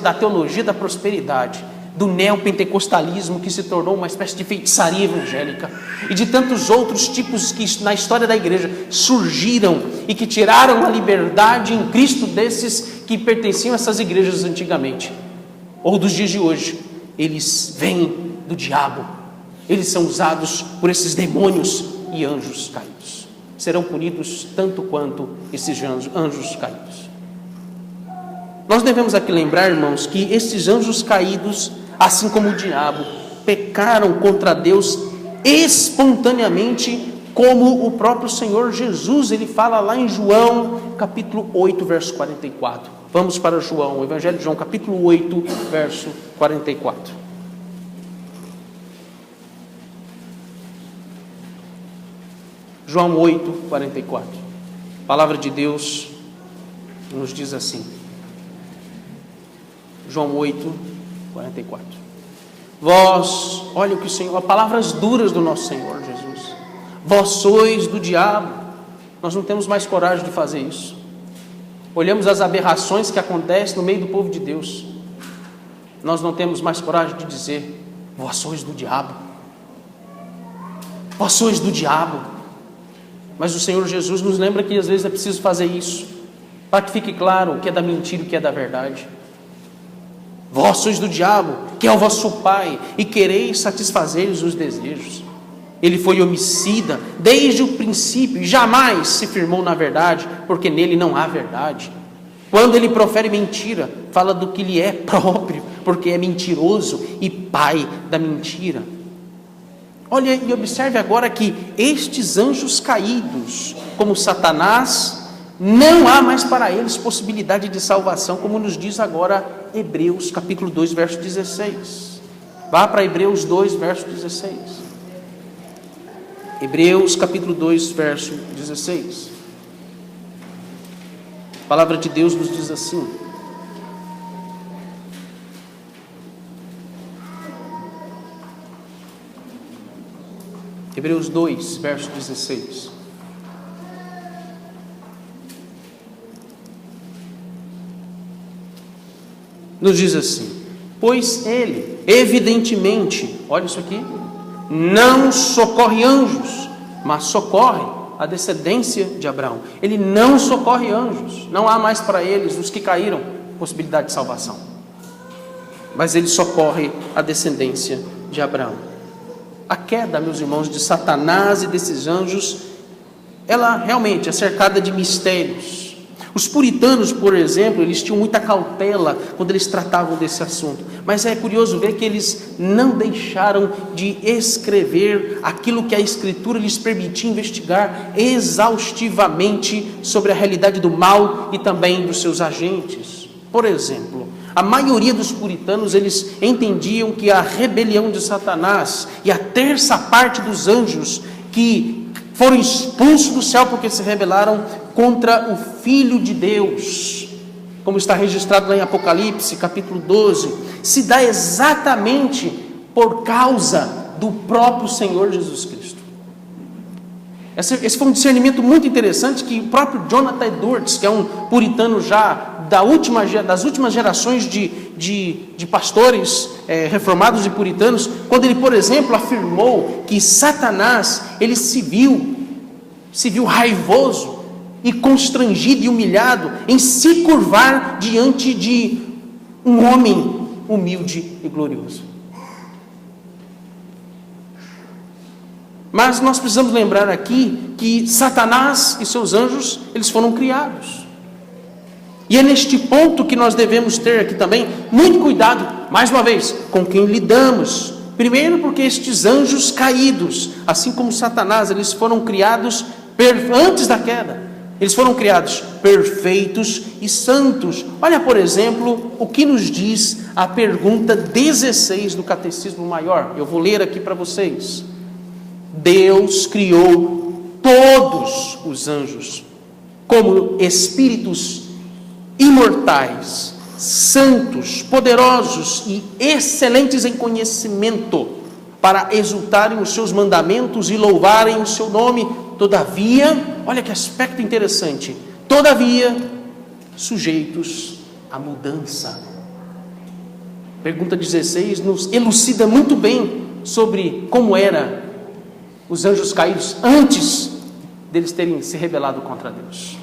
da teologia da prosperidade, do neopentecostalismo, que se tornou uma espécie de feitiçaria evangélica, e de tantos outros tipos que na história da igreja surgiram e que tiraram a liberdade em Cristo desses que pertenciam a essas igrejas antigamente, ou dos dias de hoje. Eles vêm do diabo, eles são usados por esses demônios e anjos caídos. Serão punidos tanto quanto esses anjos caídos. Nós devemos aqui lembrar, irmãos, que esses anjos caídos, assim como o diabo, pecaram contra Deus espontaneamente, como o próprio Senhor Jesus, ele fala lá em João, capítulo 8, verso 44. Vamos para João, o Evangelho de João, capítulo 8, verso 44. João 8, 44. A palavra de Deus nos diz assim. João 8, 44. Vós, olha o que o Senhor, palavras duras do nosso Senhor Jesus. Vós sois do diabo. Nós não temos mais coragem de fazer isso. Olhamos as aberrações que acontecem no meio do povo de Deus. Nós não temos mais coragem de dizer: vós sois do diabo. Vós sois do diabo. Mas o Senhor Jesus nos lembra que às vezes é preciso fazer isso, para que fique claro o que é da mentira e o que é da verdade. Vós sois do diabo, que é o vosso pai, e quereis satisfazer-lhes os desejos. Ele foi homicida desde o princípio e jamais se firmou na verdade, porque nele não há verdade. Quando ele profere mentira, fala do que lhe é próprio, porque é mentiroso e pai da mentira. Olha e observe agora que estes anjos caídos, como Satanás, não há mais para eles possibilidade de salvação, como nos diz agora Hebreus capítulo 2, verso 16. Vá para Hebreus 2, verso 16. Hebreus capítulo 2, verso 16. A palavra de Deus nos diz assim: Hebreus 2, verso 16. Nos diz assim: pois ele, evidentemente, olha isso aqui, não socorre anjos, mas socorre a descendência de Abraão. Ele não socorre anjos, não há mais para eles, os que caíram, possibilidade de salvação. Mas ele socorre a descendência de Abraão. A queda, meus irmãos, de Satanás e desses anjos, ela realmente é cercada de mistérios. Os puritanos, por exemplo, eles tinham muita cautela quando eles tratavam desse assunto. Mas é curioso ver que eles não deixaram de escrever aquilo que a Escritura lhes permitia investigar exaustivamente sobre a realidade do mal e também dos seus agentes. Por exemplo, a maioria dos puritanos, eles entendiam que a rebelião de Satanás e a terça parte dos anjos que foram expulsos do céu porque se rebelaram contra o Filho de Deus, como está registrado lá em Apocalipse, capítulo 12, se dá exatamente por causa do próprio Senhor Jesus Cristo. Esse foi um discernimento muito interessante que o próprio Jonathan Edwards, que é um puritano já das últimas gerações de pastores reformados e puritanos, quando ele, por exemplo, afirmou que Satanás, ele se viu raivoso e constrangido e humilhado em se curvar diante de um homem humilde e glorioso. Mas nós precisamos lembrar aqui que Satanás e seus anjos, eles foram criados. E é neste ponto que nós devemos ter aqui também muito cuidado, mais uma vez, com quem lidamos. Primeiro porque estes anjos caídos, assim como Satanás, eles foram criados antes da queda. Eles foram criados perfeitos e santos. Olha, por exemplo, o que nos diz a pergunta 16 do Catecismo Maior. Eu vou ler aqui para vocês. Deus criou todos os anjos como espíritos imortais, santos, poderosos e excelentes em conhecimento, para exultarem os seus mandamentos e louvarem o seu nome. Todavia, olha que aspecto interessante, todavia, sujeitos à mudança. Pergunta 16 nos elucida muito bem sobre como eram os anjos caídos antes deles terem se rebelado contra Deus.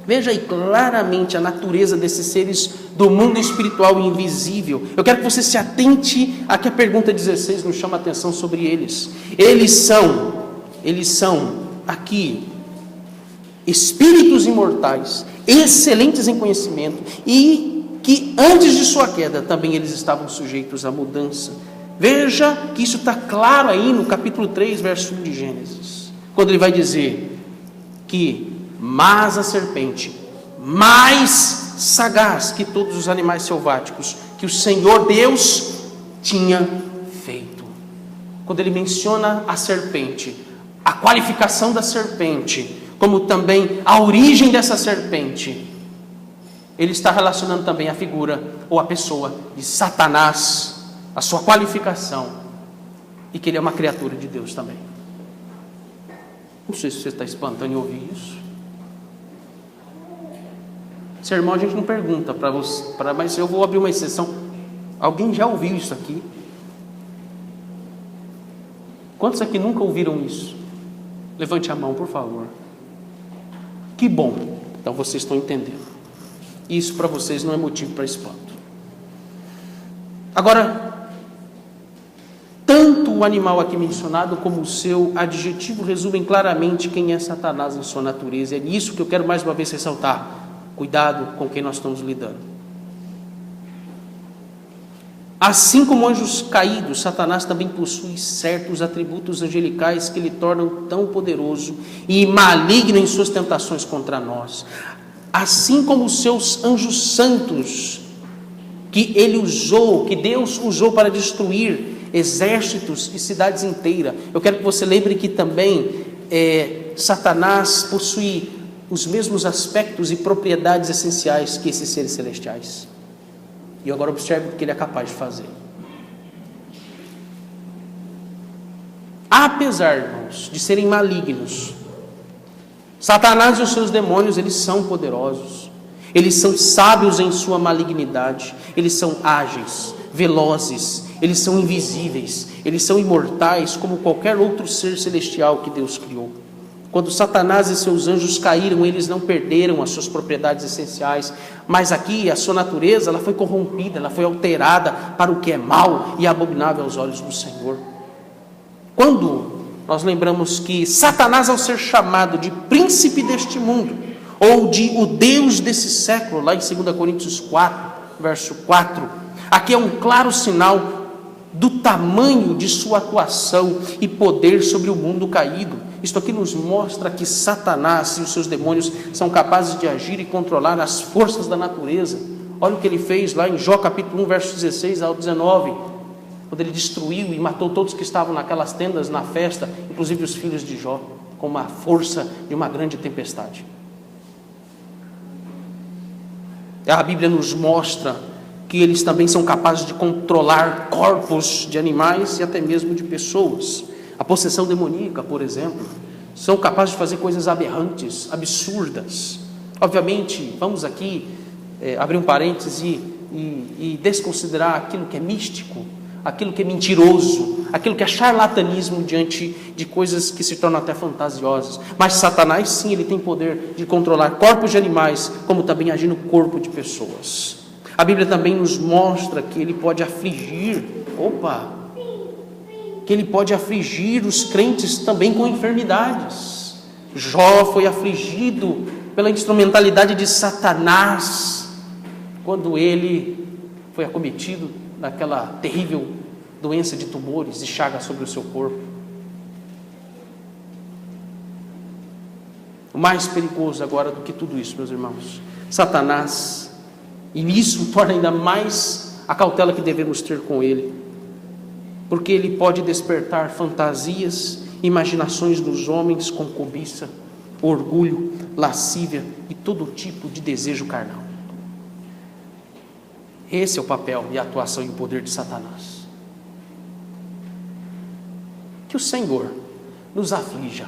Veja aí claramente a natureza desses seres do mundo espiritual e invisível. Eu quero que você se atente a que a pergunta 16 nos chama a atenção sobre eles. Eles são aqui espíritos imortais, excelentes em conhecimento, e que antes de sua queda também eles estavam sujeitos à mudança. Veja que isso está claro aí no capítulo 3, verso 1 de Gênesis, quando ele vai dizer que mas a serpente, mais sagaz que todos os animais selváticos que o Senhor Deus tinha feito. Quando ele menciona a serpente, a qualificação da serpente, como também a origem dessa serpente, ele está relacionando também a figura ou a pessoa de Satanás, a sua qualificação, e que ele é uma criatura de Deus também. Não sei se você está espantando em ouvir isso. Sermão a gente não pergunta para você, mas eu vou abrir uma exceção. Alguém já ouviu isso aqui? Quantos aqui nunca ouviram isso? Levante a mão, por favor. Que bom, então vocês estão entendendo. Isso para vocês não é motivo para espanto. Agora, tanto o animal aqui mencionado como o seu adjetivo resumem claramente quem é Satanás em sua natureza. É nisso que eu quero mais uma vez ressaltar. Cuidado com quem nós estamos lidando. Assim como anjos caídos, Satanás também possui certos atributos angelicais que lhe tornam tão poderoso e maligno em suas tentações contra nós. Assim como os seus anjos santos, que Deus usou para destruir exércitos e cidades inteiras. Eu quero que você lembre que também Satanás possui os mesmos aspectos e propriedades essenciais que esses seres celestiais. E agora observe o que ele é capaz de fazer. Apesar, irmãos, de serem malignos, Satanás e os seus demônios, eles são poderosos, eles são sábios em sua malignidade, eles são ágeis, velozes, eles são invisíveis, eles são imortais como qualquer outro ser celestial que Deus criou. Quando Satanás e seus anjos caíram, eles não perderam as suas propriedades essenciais, mas aqui a sua natureza ela foi corrompida, ela foi alterada para o que é mau e abominável aos olhos do Senhor. Quando nós lembramos que Satanás, ao ser chamado de príncipe deste mundo, ou de o Deus desse século, lá em 2 Coríntios 4, verso 4, aqui é um claro sinal do tamanho de sua atuação e poder sobre o mundo caído. Isto aqui nos mostra que Satanás e os seus demônios são capazes de agir e controlar as forças da natureza. Olha o que ele fez lá em Jó capítulo 1, versos 16 ao 19, quando ele destruiu e matou todos que estavam naquelas tendas na festa, inclusive os filhos de Jó, com uma força de uma grande tempestade. A Bíblia nos mostra que eles também são capazes de controlar corpos de animais e até mesmo de pessoas. A possessão demoníaca, por exemplo, são capazes de fazer coisas aberrantes, absurdas. Obviamente, vamos aqui abrir um parêntese e desconsiderar aquilo que é místico, aquilo que é mentiroso, aquilo que é charlatanismo diante de coisas que se tornam até fantasiosas. Mas Satanás, sim, ele tem poder de controlar corpos de animais, como também agir no corpo de pessoas. A Bíblia também nos mostra que ele pode afligir, que ele pode afligir os crentes também com enfermidades. Jó foi afligido pela instrumentalidade de Satanás, quando ele foi acometido daquela terrível doença de tumores e chagas sobre o seu corpo. O mais perigoso agora do que tudo isso, meus irmãos, Satanás, e isso torna ainda mais a cautela que devemos ter com ele, porque ele pode despertar fantasias, imaginações dos homens com cobiça, orgulho, lascívia e todo tipo de desejo carnal. Esse é o papel e a atuação e o poder de Satanás. Que o Senhor nos aflija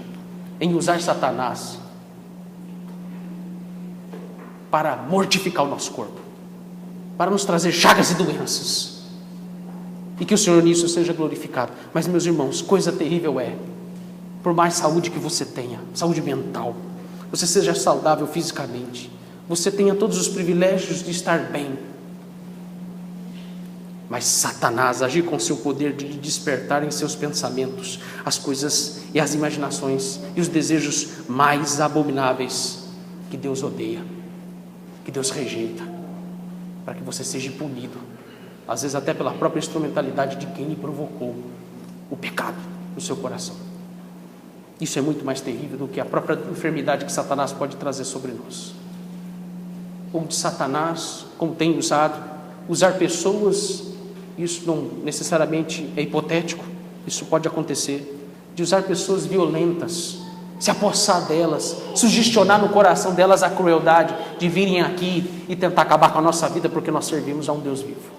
em usar Satanás para mortificar o nosso corpo, para nos trazer chagas e doenças, e que o Senhor nisso seja glorificado. Mas, meus irmãos, coisa terrível é, por mais saúde que você tenha, saúde mental, você seja saudável fisicamente, você tenha todos os privilégios de estar bem, mas Satanás agir com seu poder de despertar em seus pensamentos as coisas e as imaginações e os desejos mais abomináveis que Deus odeia, que Deus rejeita, para que você seja punido, às vezes até pela própria instrumentalidade de quem lhe provocou o pecado no seu coração. Isso é muito mais terrível do que a própria enfermidade que Satanás pode trazer sobre nós. Ou de Satanás, como tem usar pessoas, isso não necessariamente é hipotético, isso pode acontecer, de usar pessoas violentas, se apossar delas, sugestionar no coração delas a crueldade de virem aqui e tentar acabar com a nossa vida porque nós servimos a um Deus vivo.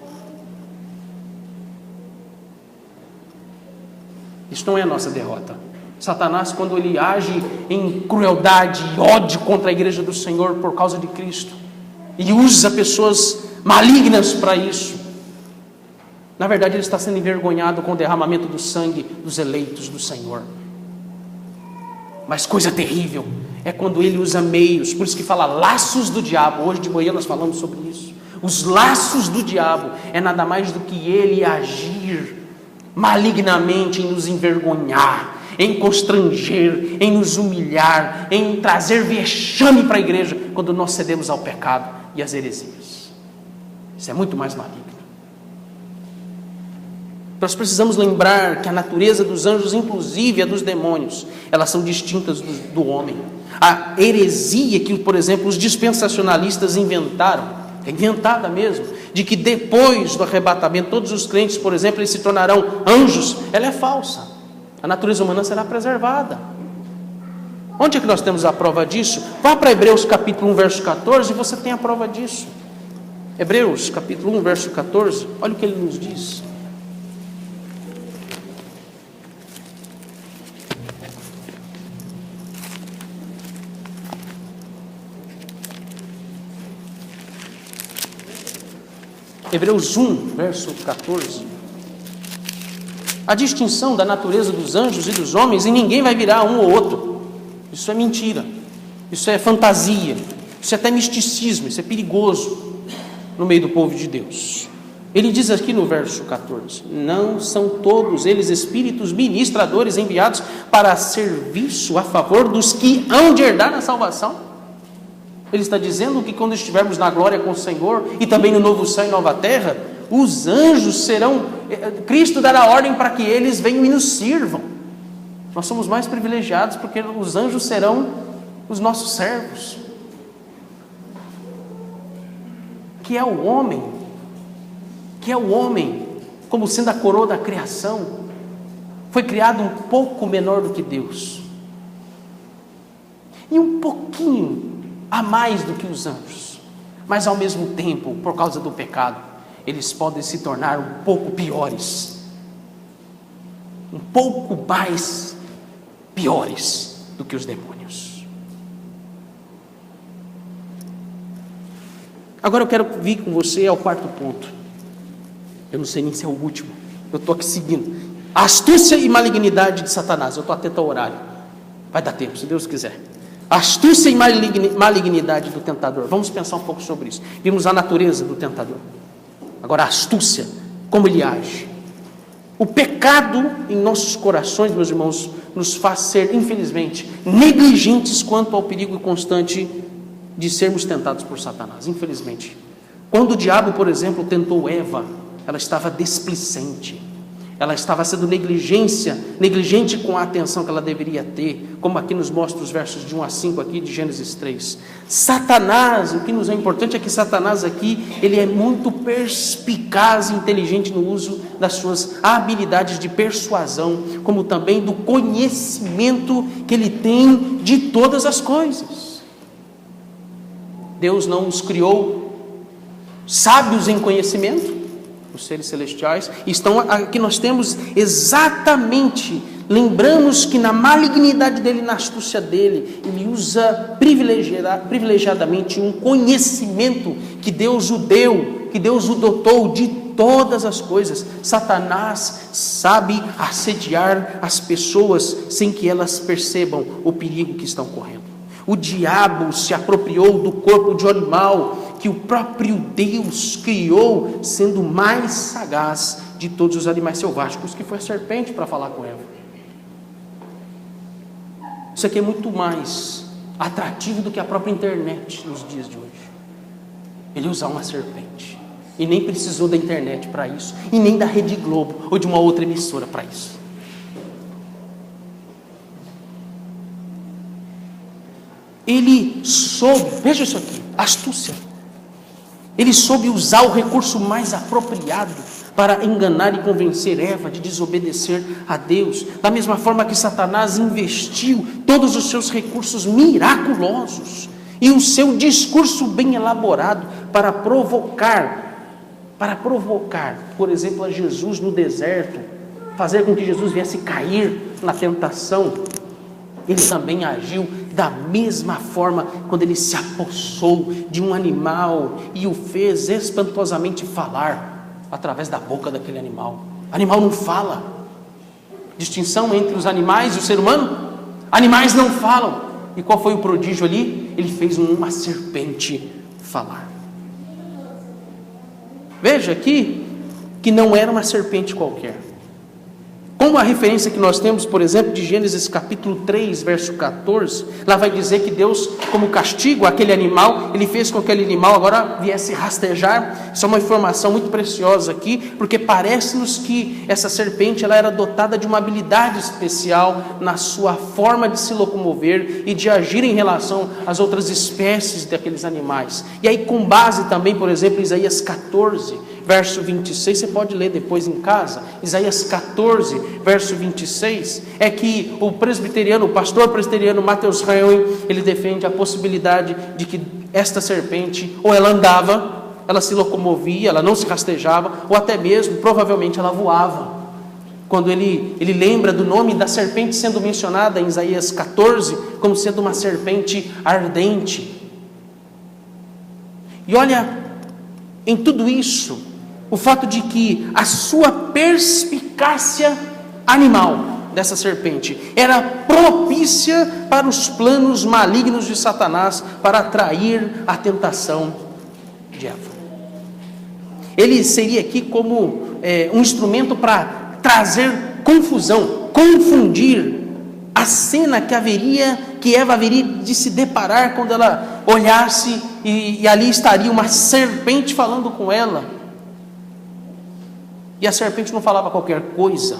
Isso não é a nossa derrota. Satanás, quando ele age em crueldade e ódio contra a igreja do Senhor por causa de Cristo, e usa pessoas malignas para isso, na verdade ele está sendo envergonhado com o derramamento do sangue dos eleitos do Senhor. Mas coisa terrível é quando ele usa meios, por isso que fala laços do diabo. Hoje de manhã nós falamos sobre isso. Os laços do diabo é nada mais do que ele agir malignamente em nos envergonhar, em constranger, em nos humilhar, em trazer vexame para a igreja quando nós cedemos ao pecado e às heresias. Isso é muito mais maligno. Nós precisamos lembrar que a natureza dos anjos, inclusive a dos demônios, elas são distintas do homem. A heresia que, por exemplo, os dispensacionalistas inventaram, é inventada mesmo, de que depois do arrebatamento todos os crentes, por exemplo, eles se tornarão anjos, ela é falsa. A natureza humana será preservada. Onde é que nós temos a prova disso? Vá para Hebreus capítulo 1, verso 14 e você tem a prova disso. Hebreus capítulo 1, verso 14, olha o que ele nos diz. Hebreus 1, verso 14. A distinção da natureza dos anjos e dos homens, e ninguém vai virar um ou outro. Isso é mentira, isso é fantasia, isso é até misticismo, isso é perigoso no meio do povo de Deus. Ele diz aqui no verso 14: não são todos eles espíritos ministradores enviados para serviço a favor dos que hão de herdar a salvação? Ele está dizendo que quando estivermos na glória com o Senhor e também no novo céu e nova terra, os anjos serão, Cristo dará ordem para que eles venham e nos sirvam. Nós somos mais privilegiados porque os anjos serão os nossos servos. Que é o homem, como sendo a coroa da criação, foi criado um pouco menor do que Deus. E um pouquinho a mais do que os anjos. mas ao mesmo tempo, por causa do pecado, eles podem se tornar um pouco piores, um pouco mais piores do que os demônios. Agora eu quero vir com você ao quarto ponto. Eu não sei nem se é o último, eu estou aqui seguindo. A astúcia e malignidade de Satanás. Eu estou atento ao horário, vai dar tempo, se Deus quiser. A astúcia e malignidade do tentador. Vamos pensar um pouco sobre isso. Vimos a natureza do tentador. Agora a astúcia, como ele age. O pecado em nossos corações, meus irmãos, nos faz ser, infelizmente, negligentes quanto ao perigo constante de sermos tentados por Satanás, infelizmente. Quando o diabo, por exemplo, tentou Eva, ela estava displicente, ela estava sendo negligente com a atenção que ela deveria ter, como aqui nos mostra os versos de 1 a 5 aqui de Gênesis 3. Satanás, o que nos é importante é que Satanás aqui, ele é muito perspicaz e inteligente no uso das suas habilidades de persuasão, como também do conhecimento que ele tem de todas as coisas. Deus não os criou sábios em conhecimento, os seres celestiais, estão aqui, nós temos exatamente, lembramos que na malignidade dele, na astúcia dele, ele usa privilegiadamente um conhecimento que Deus o deu, que Deus o dotou de todas as coisas. Satanás sabe assediar as pessoas sem que elas percebam o perigo que estão correndo. O diabo se apropriou do corpo de um animal que o próprio Deus criou, sendo mais sagaz de todos os animais selváticos, que foi a serpente para falar com Eva. Isso aqui é muito mais atrativo do que a própria internet nos dias de hoje. Ele usou uma serpente, e nem precisou da internet para isso, e nem da Rede Globo, ou de uma outra emissora para isso. Ele soube, veja isso aqui, astúcia. Ele soube usar o recurso mais apropriado para enganar e convencer Eva de desobedecer a Deus. Da mesma forma que Satanás investiu todos os seus recursos miraculosos e o seu discurso bem elaborado para provocar, por exemplo, a Jesus no deserto, fazer com que Jesus viesse cair na tentação. Ele também agiu da mesma forma quando ele se apossou de um animal e o fez espantosamente falar através da boca daquele animal. O animal não fala. Distinção entre os animais e o ser humano? Animais não falam. E qual foi o prodígio ali? Ele fez uma serpente falar. Veja aqui que não era uma serpente qualquer. Como a referência que nós temos, por exemplo, de Gênesis capítulo 3, verso 14, lá vai dizer que Deus, como castigo àquele animal, ele fez com que aquele animal agora viesse rastejar. Isso é uma informação muito preciosa aqui, porque parece-nos que essa serpente ela era dotada de uma habilidade especial na sua forma de se locomover e de agir em relação às outras espécies daqueles animais. E aí, com base também, por exemplo, em Isaías 14, verso 26, você pode ler depois em casa, Isaías 14, verso 26, é que o pastor presbiteriano Matheus Henry, ele defende a possibilidade de que esta serpente, ou ela andava, ela se locomovia, ela não se rastejava, ou até mesmo, provavelmente, ela voava. Quando ele lembra do nome da serpente sendo mencionada em Isaías 14, como sendo uma serpente ardente. E olha, em tudo isso, o fato de que a sua perspicácia animal dessa serpente era propícia para os planos malignos de Satanás para atrair a tentação de Eva. Ele seria aqui como um instrumento para trazer confusão, confundir a cena que Eva haveria de se deparar quando ela olhasse e ali estaria uma serpente falando com ela. E a serpente não falava qualquer coisa,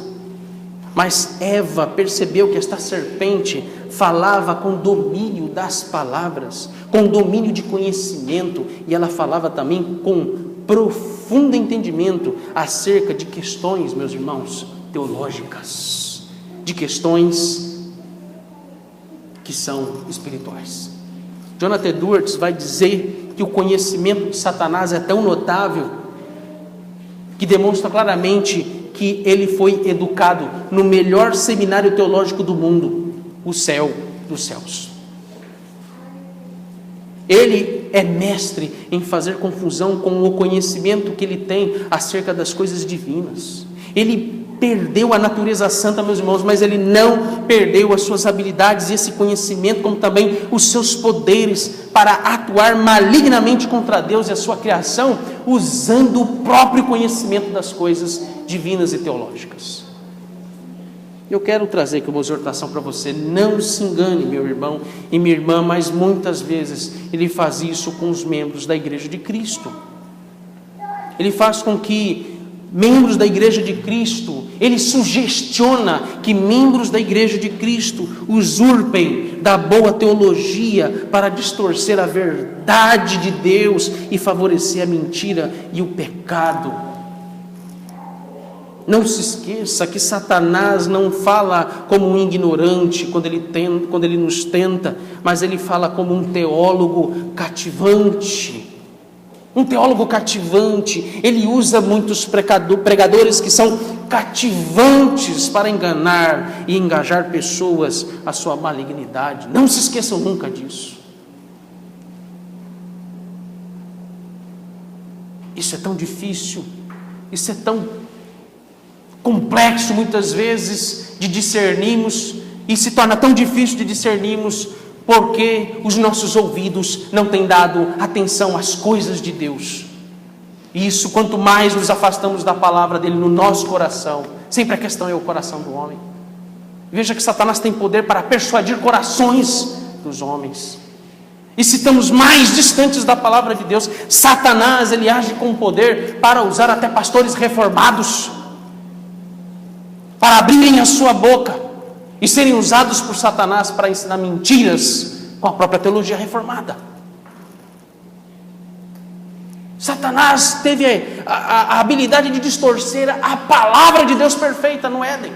mas Eva percebeu que esta serpente falava com domínio das palavras, com domínio de conhecimento, e ela falava também com profundo entendimento acerca de questões, meus irmãos, teológicas, de questões que são espirituais. Jonathan Edwards vai dizer que o conhecimento de Satanás é tão notável que demonstra claramente que ele foi educado no melhor seminário teológico do mundo, o céu dos céus. Ele é mestre em fazer confusão com o conhecimento que ele tem acerca das coisas divinas. Ele perdeu a natureza santa, meus irmãos, mas ele não perdeu as suas habilidades e esse conhecimento, como também os seus poderes para atuar malignamente contra Deus e a sua criação, usando o próprio conhecimento das coisas divinas e teológicas. Eu quero trazer aqui uma exortação para você: não se engane, meu irmão e minha irmã, mas muitas vezes ele faz isso com os membros da Igreja de Cristo. Ele faz com que membros da Igreja de Cristo, ele sugestiona que membros da Igreja de Cristo usurpem da boa teologia para distorcer a verdade de Deus e favorecer a mentira e o pecado. Não se esqueça que Satanás não fala como um ignorante quando ele nos tenta, mas ele fala como um teólogo cativante. Um teólogo cativante. Ele usa muitos pregadores que são cativantes para enganar e engajar pessoas à sua malignidade. Não se esqueçam nunca disso. Isso é tão difícil, isso é tão complexo muitas vezes de discernirmos, e se torna tão difícil de discernirmos porque os nossos ouvidos não têm dado atenção às coisas de Deus. E isso, quanto mais nos afastamos da palavra dele no nosso coração, sempre a questão é o coração do homem. Veja que Satanás tem poder para persuadir corações dos homens. E se estamos mais distantes da palavra de Deus, Satanás, ele age com poder para usar até pastores reformados, para abrirem a sua boca e serem usados por Satanás para ensinar mentiras com a própria teologia reformada. Satanás teve a habilidade de distorcer a palavra de Deus perfeita no Éden.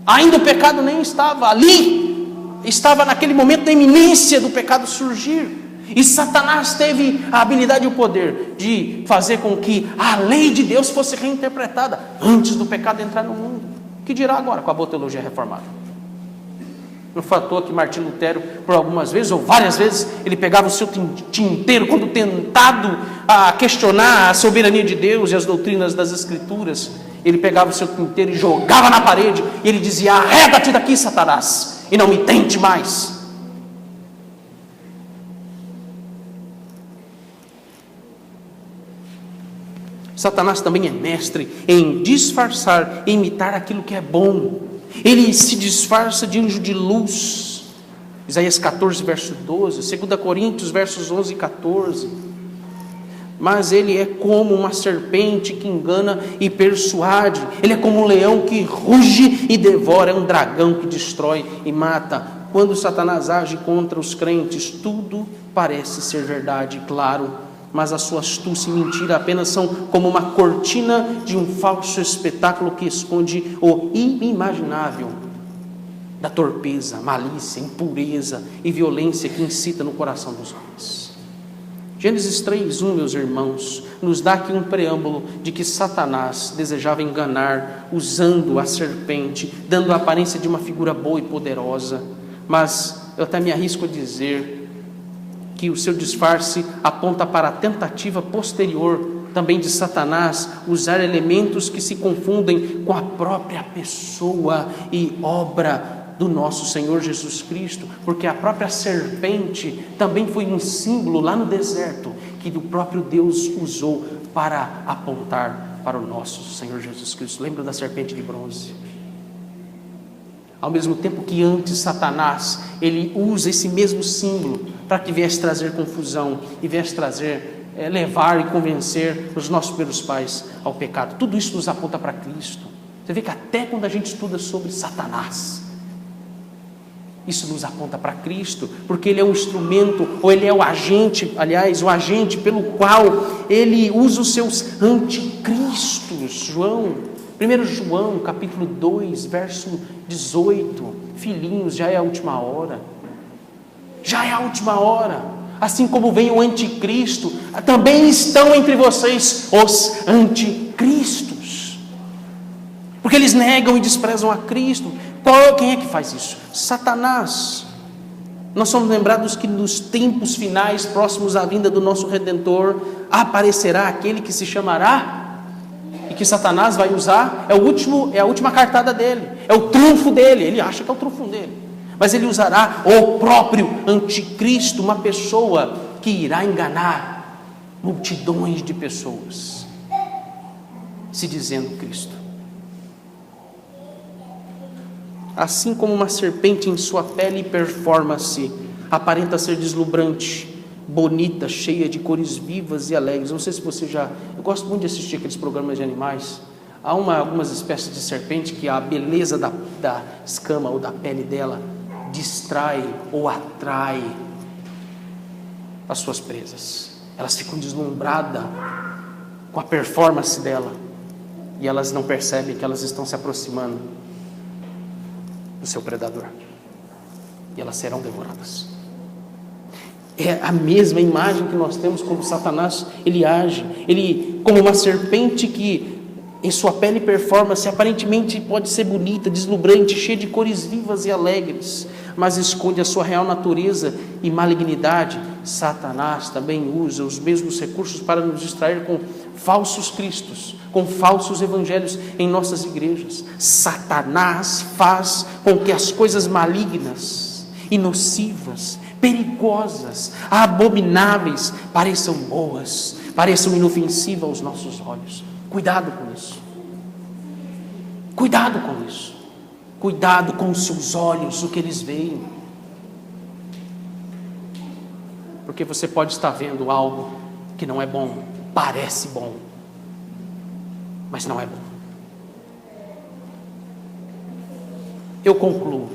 Ainda o pecado nem estava ali, estava naquele momento da iminência do pecado surgir. E Satanás teve a habilidade e o poder de fazer com que a lei de Deus fosse reinterpretada antes do pecado entrar no mundo. Que dirá agora com a boa teologia reformada? Um fator que Martinho Lutero, por algumas vezes ou várias vezes, ele pegava o seu tinteiro quando tentado a questionar a soberania de Deus e as doutrinas das Escrituras. Ele pegava o seu tinteiro e jogava na parede e ele dizia: arreda-te daqui, Satanás, e não me tente mais. Satanás também é mestre em disfarçar, em imitar aquilo que é bom. Ele se disfarça de anjo de luz. Isaías 14, verso 12, 2 Coríntios, versos 11 e 14. Mas ele é como uma serpente que engana e persuade. Ele é como um leão que ruge e devora, é um dragão que destrói e mata. Quando Satanás age contra os crentes, tudo parece ser verdade, claro, mas a sua astúcia e mentira apenas são como uma cortina de um falso espetáculo que esconde o inimaginável da torpeza, malícia, impureza e violência que incita no coração dos homens. Gênesis 3:1, meus irmãos, nos dá aqui um preâmbulo de que Satanás desejava enganar usando a serpente, dando a aparência de uma figura boa e poderosa, mas eu até me arrisco a dizer que o seu disfarce aponta para a tentativa posterior também de Satanás usar elementos que se confundem com a própria pessoa e obra do nosso Senhor Jesus Cristo, porque a própria serpente também foi um símbolo lá no deserto que o próprio Deus usou para apontar para o nosso Senhor Jesus Cristo. Lembra da serpente de bronze? Ao mesmo tempo que antes Satanás, ele usa esse mesmo símbolo para que viesse trazer confusão e viesse trazer, levar e convencer os nossos primeiros pais ao pecado. Tudo isso nos aponta para Cristo. Você vê que até quando a gente estuda sobre Satanás, isso nos aponta para Cristo, porque ele é um instrumento, ou ele é o agente, aliás, o agente pelo qual ele usa os seus anticristos. 1 João, capítulo 2, verso 18, filhinhos, já é a última hora. Já é a última hora. Assim como vem o anticristo, também estão entre vocês os anticristos. Porque eles negam e desprezam a Cristo. Quem é que faz isso? Satanás. Nós somos lembrados que nos tempos finais, próximos à vinda do nosso Redentor, aparecerá aquele que se chamará, e que Satanás vai usar, é a última cartada dele, é o trunfo dele, ele acha que é o trunfo dele, mas ele usará o próprio anticristo, uma pessoa que irá enganar multidões de pessoas, se dizendo Cristo. Assim como uma serpente em sua pele e performance, aparenta ser deslumbrante, bonita, cheia de cores vivas e alegres. Não sei se você já... Eu gosto muito de assistir aqueles programas de animais. Há algumas espécies de serpente que a beleza da escama ou da pele dela distrai ou atrai as suas presas. Elas ficam deslumbradas com a performance dela e elas não percebem que elas estão se aproximando do seu predador, e elas serão devoradas. É a mesma imagem que nós temos como Satanás. Ele age, ele como uma serpente que em sua pele e performance aparentemente pode ser bonita, deslumbrante, cheia de cores vivas e alegres, mas esconde a sua real natureza e malignidade. Satanás também usa os mesmos recursos para nos distrair com falsos cristos, com falsos evangelhos em nossas igrejas. Satanás faz com que as coisas malignas e nocivas, perigosas, abomináveis, pareçam boas, pareçam inofensivas aos nossos olhos. Cuidado com isso. Cuidado com isso. Cuidado com os seus olhos, o que eles veem. Porque você pode estar vendo algo que não é bom, parece bom, mas não é bom. Eu concluo.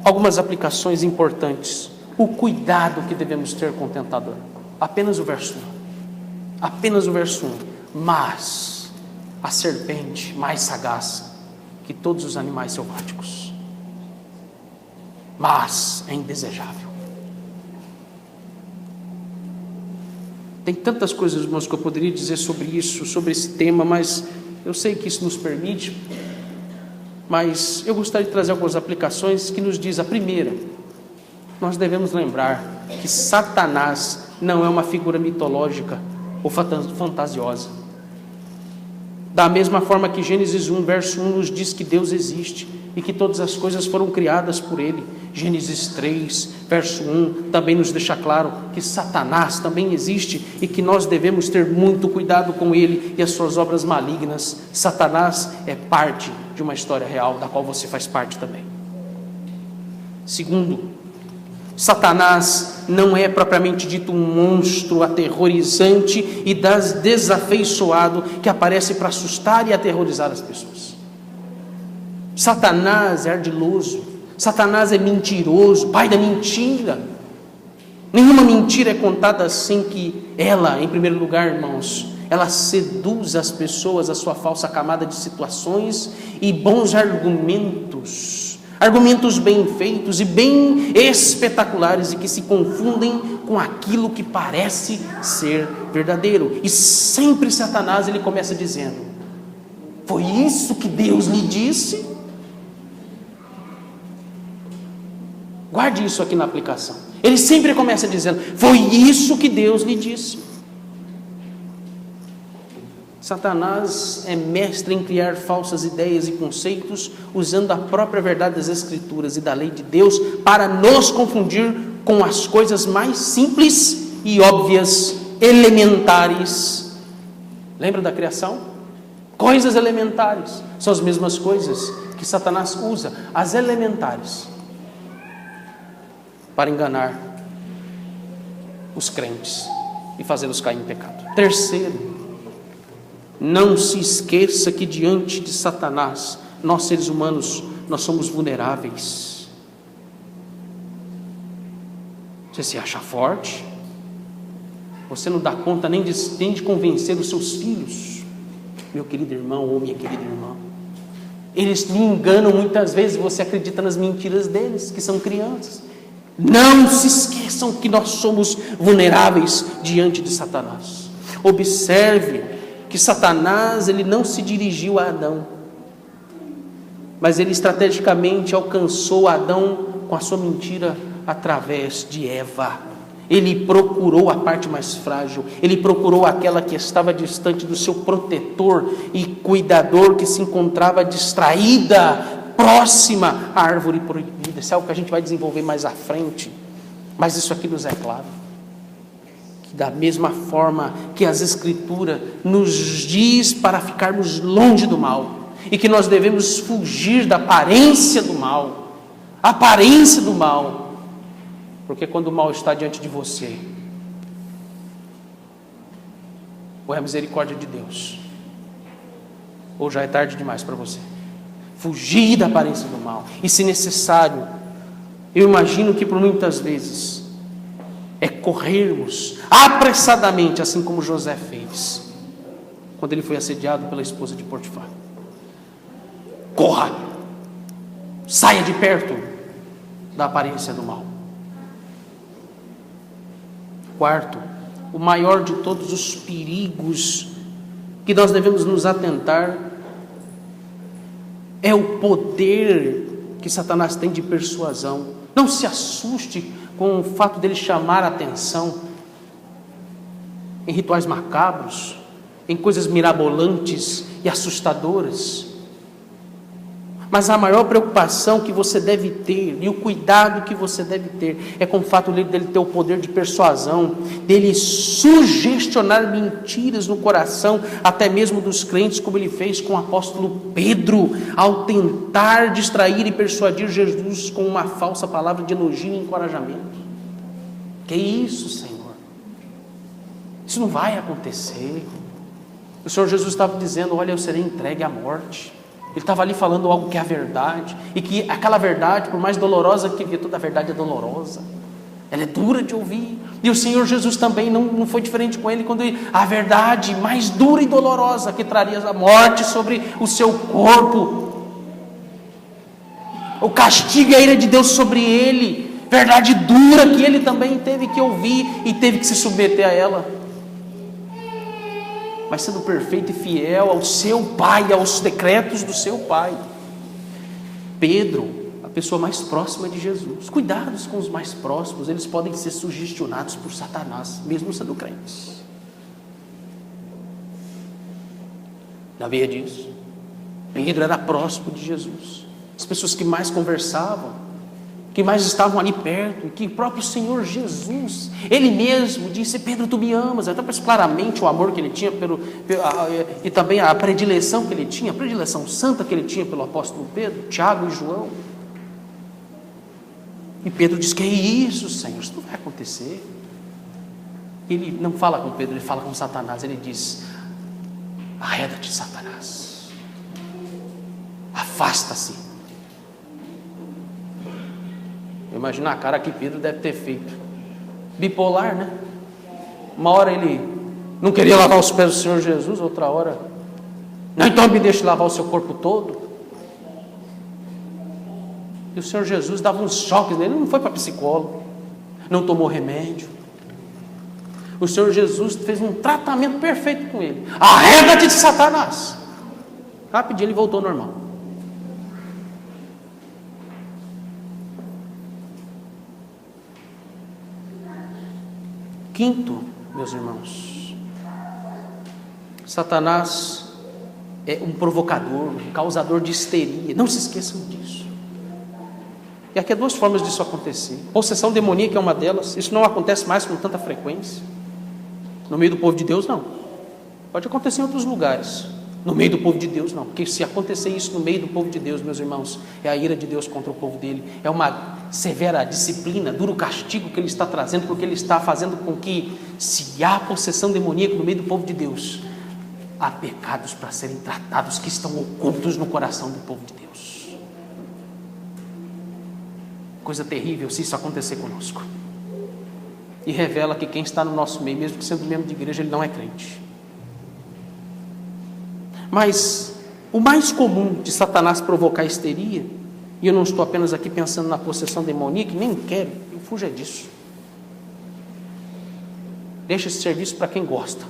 Algumas aplicações importantes. O cuidado que devemos ter com o tentador. Apenas o verso 1. Apenas o verso 1. Mas a serpente mais sagaz que todos os animais selváticos. Mas é indesejável. Tem tantas coisas, irmãos, que eu poderia dizer sobre isso, sobre esse tema, mas eu sei que isso nos permite. Mas eu gostaria de trazer algumas aplicações que nos diz. A primeira, nós devemos lembrar que Satanás não é uma figura mitológica ou fantasiosa. Da mesma forma que Gênesis 1, verso 1 nos diz que Deus existe e que todas as coisas foram criadas por Ele. Gênesis 3, verso 1 também nos deixa claro que Satanás também existe e que nós devemos ter muito cuidado com ele e as suas obras malignas. Satanás é parte de uma história real, da qual você faz parte também. Segundo, Satanás não é propriamente dito um monstro aterrorizante e desafeiçoado que aparece para assustar e aterrorizar as pessoas. Satanás é ardiloso, Satanás é mentiroso, pai da mentira. Nenhuma mentira é contada sem que ela, em primeiro lugar, irmãos, ela seduz as pessoas, a sua falsa camada de situações e bons argumentos bem feitos e bem espetaculares e que se confundem com aquilo que parece ser verdadeiro. E sempre Satanás, ele começa dizendo: foi isso que Deus me disse? Guarde isso aqui na aplicação. Ele sempre começa dizendo: foi isso que Deus lhe disse. Satanás é mestre em criar falsas ideias e conceitos, usando a própria verdade das Escrituras e da lei de Deus para nos confundir com as coisas mais simples e óbvias, elementares. Lembra da criação? Coisas elementares são as mesmas coisas que Satanás usa, as elementares, para enganar os crentes e fazê-los cair em pecado. Terceiro, não se esqueça que diante de Satanás, nós seres humanos, nós somos vulneráveis. Você se acha forte? Você não dá conta nem de convencer os seus filhos, meu querido irmão ou minha querida irmã. Eles lhe enganam muitas vezes, você acredita nas mentiras deles, que são crianças. Não se esqueçam que nós somos vulneráveis diante de Satanás. Observe que Satanás, ele não se dirigiu a Adão, mas ele estrategicamente alcançou Adão com a sua mentira através de Eva. Ele procurou a parte mais frágil, ele procurou aquela que estava distante do seu protetor e cuidador, que se encontrava distraída, próxima à árvore proibida. Isso é algo que a gente vai desenvolver mais à frente, mas isso aqui nos é claro, que da mesma forma que as Escrituras nos diz para ficarmos longe do mal, e que nós devemos fugir da aparência do mal, porque quando o mal está diante de você, ou é a misericórdia de Deus, ou já é tarde demais para você. Fugir da aparência do mal, e se necessário, eu imagino que por muitas vezes, é corrermos apressadamente, assim como José fez, quando ele foi assediado pela esposa de Potifar. Corra, saia de perto da aparência do mal. Quarto, o maior de todos os perigos que nós devemos nos atentar é o poder que Satanás tem de persuasão. Não se assuste com o fato dele chamar a atenção em rituais macabros, em coisas mirabolantes e assustadoras. Mas a maior preocupação que você deve ter, e o cuidado que você deve ter, é com o fato dele ter o poder de persuasão, dele sugestionar mentiras no coração, até mesmo dos crentes, como ele fez com o apóstolo Pedro, ao tentar distrair e persuadir Jesus com uma falsa palavra de elogio e encorajamento. Que isso, Senhor? Isso não vai acontecer. O Senhor Jesus estava dizendo: olha, eu serei entregue à morte. Ele estava ali falando algo que é a verdade, e que aquela verdade, por mais dolorosa que toda a verdade é dolorosa, ela é dura de ouvir. E o Senhor Jesus também não foi diferente com ele, quando a verdade mais dura e dolorosa, que traria a morte sobre o seu corpo, o castigo e a ira de Deus sobre ele, verdade dura que ele também teve que ouvir e teve que se submeter a ela, mas sendo perfeito e fiel ao seu Pai, aos decretos do seu Pai. Pedro, a pessoa mais próxima de Jesus. Cuidados com os mais próximos, eles podem ser sugestionados por Satanás, mesmo sendo crentes. Não havia disso. Pedro era próximo de Jesus. As pessoas que mais conversavam, que mais estavam ali perto, que o próprio Senhor Jesus, Ele mesmo disse: Pedro, tu me amas. Então, claramente o amor que ele tinha e também a predileção que ele tinha, a predileção santa que ele tinha pelo apóstolo Pedro, Tiago e João. E Pedro diz: que é isso, Senhor? Isso não vai acontecer. Ele não fala com Pedro, ele fala com Satanás. Ele diz: arreda-te, Satanás, afasta-se. Imagina a cara que Pedro deve ter feito. Bipolar, né? Uma hora ele não queria lavar os pés do Senhor Jesus, outra hora, não, então me deixe lavar o seu corpo todo. E o Senhor Jesus dava uns choques nele. Ele não foi para psicólogo, não tomou remédio. O Senhor Jesus fez um tratamento perfeito com ele. Arreda-te de Satanás. Rapidinho ele voltou ao normal. Quinto, meus irmãos, Satanás é um provocador, um causador de histeria. Não se esqueçam disso. E aqui há duas formas disso acontecer. Possessão demoníaca é uma delas. Isso não acontece mais com tanta frequência no meio do povo de Deus, não. Pode acontecer em outros lugares. No meio do povo de Deus, não. Porque se acontecer isso no meio do povo de Deus, meus irmãos, é a ira de Deus contra o povo dele. É uma severa disciplina, duro castigo que ele está trazendo, porque ele está fazendo com que, se há possessão demoníaca no meio do povo de Deus, há pecados para serem tratados que estão ocultos no coração do povo de Deus. Coisa terrível se isso acontecer conosco. E revela que quem está no nosso meio, mesmo que sendo membro de igreja, ele não é crente. Mas o mais comum de Satanás provocar histeria E eu não estou apenas aqui pensando na possessão demoníaca, nem quero, eu fuja disso. Deixa esse serviço para quem gosta.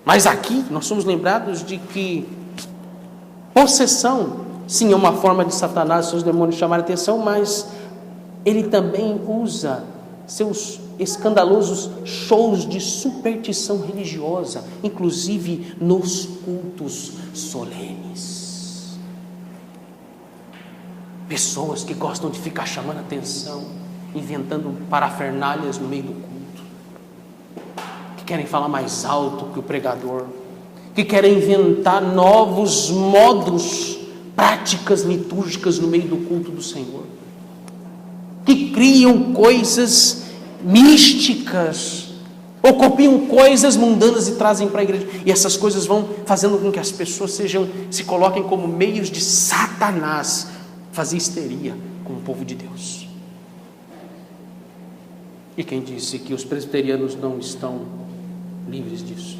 Mas aqui nós somos lembrados de que possessão, sim, é uma forma de Satanás, seus demônios chamarem atenção, mas ele também usa seus escandalosos shows de superstição religiosa, inclusive nos cultos solenes. Pessoas que gostam de ficar chamando atenção, inventando parafernálias no meio do culto, que querem falar mais alto que o pregador, que querem inventar novos modos, práticas litúrgicas no meio do culto do Senhor, que criam coisas místicas, ou copiam coisas mundanas e trazem para a igreja, e essas coisas vão fazendo com que as pessoas se coloquem como meios de Satanás fazer histeria com o povo de Deus. E quem disse que os presbiterianos não estão livres disso?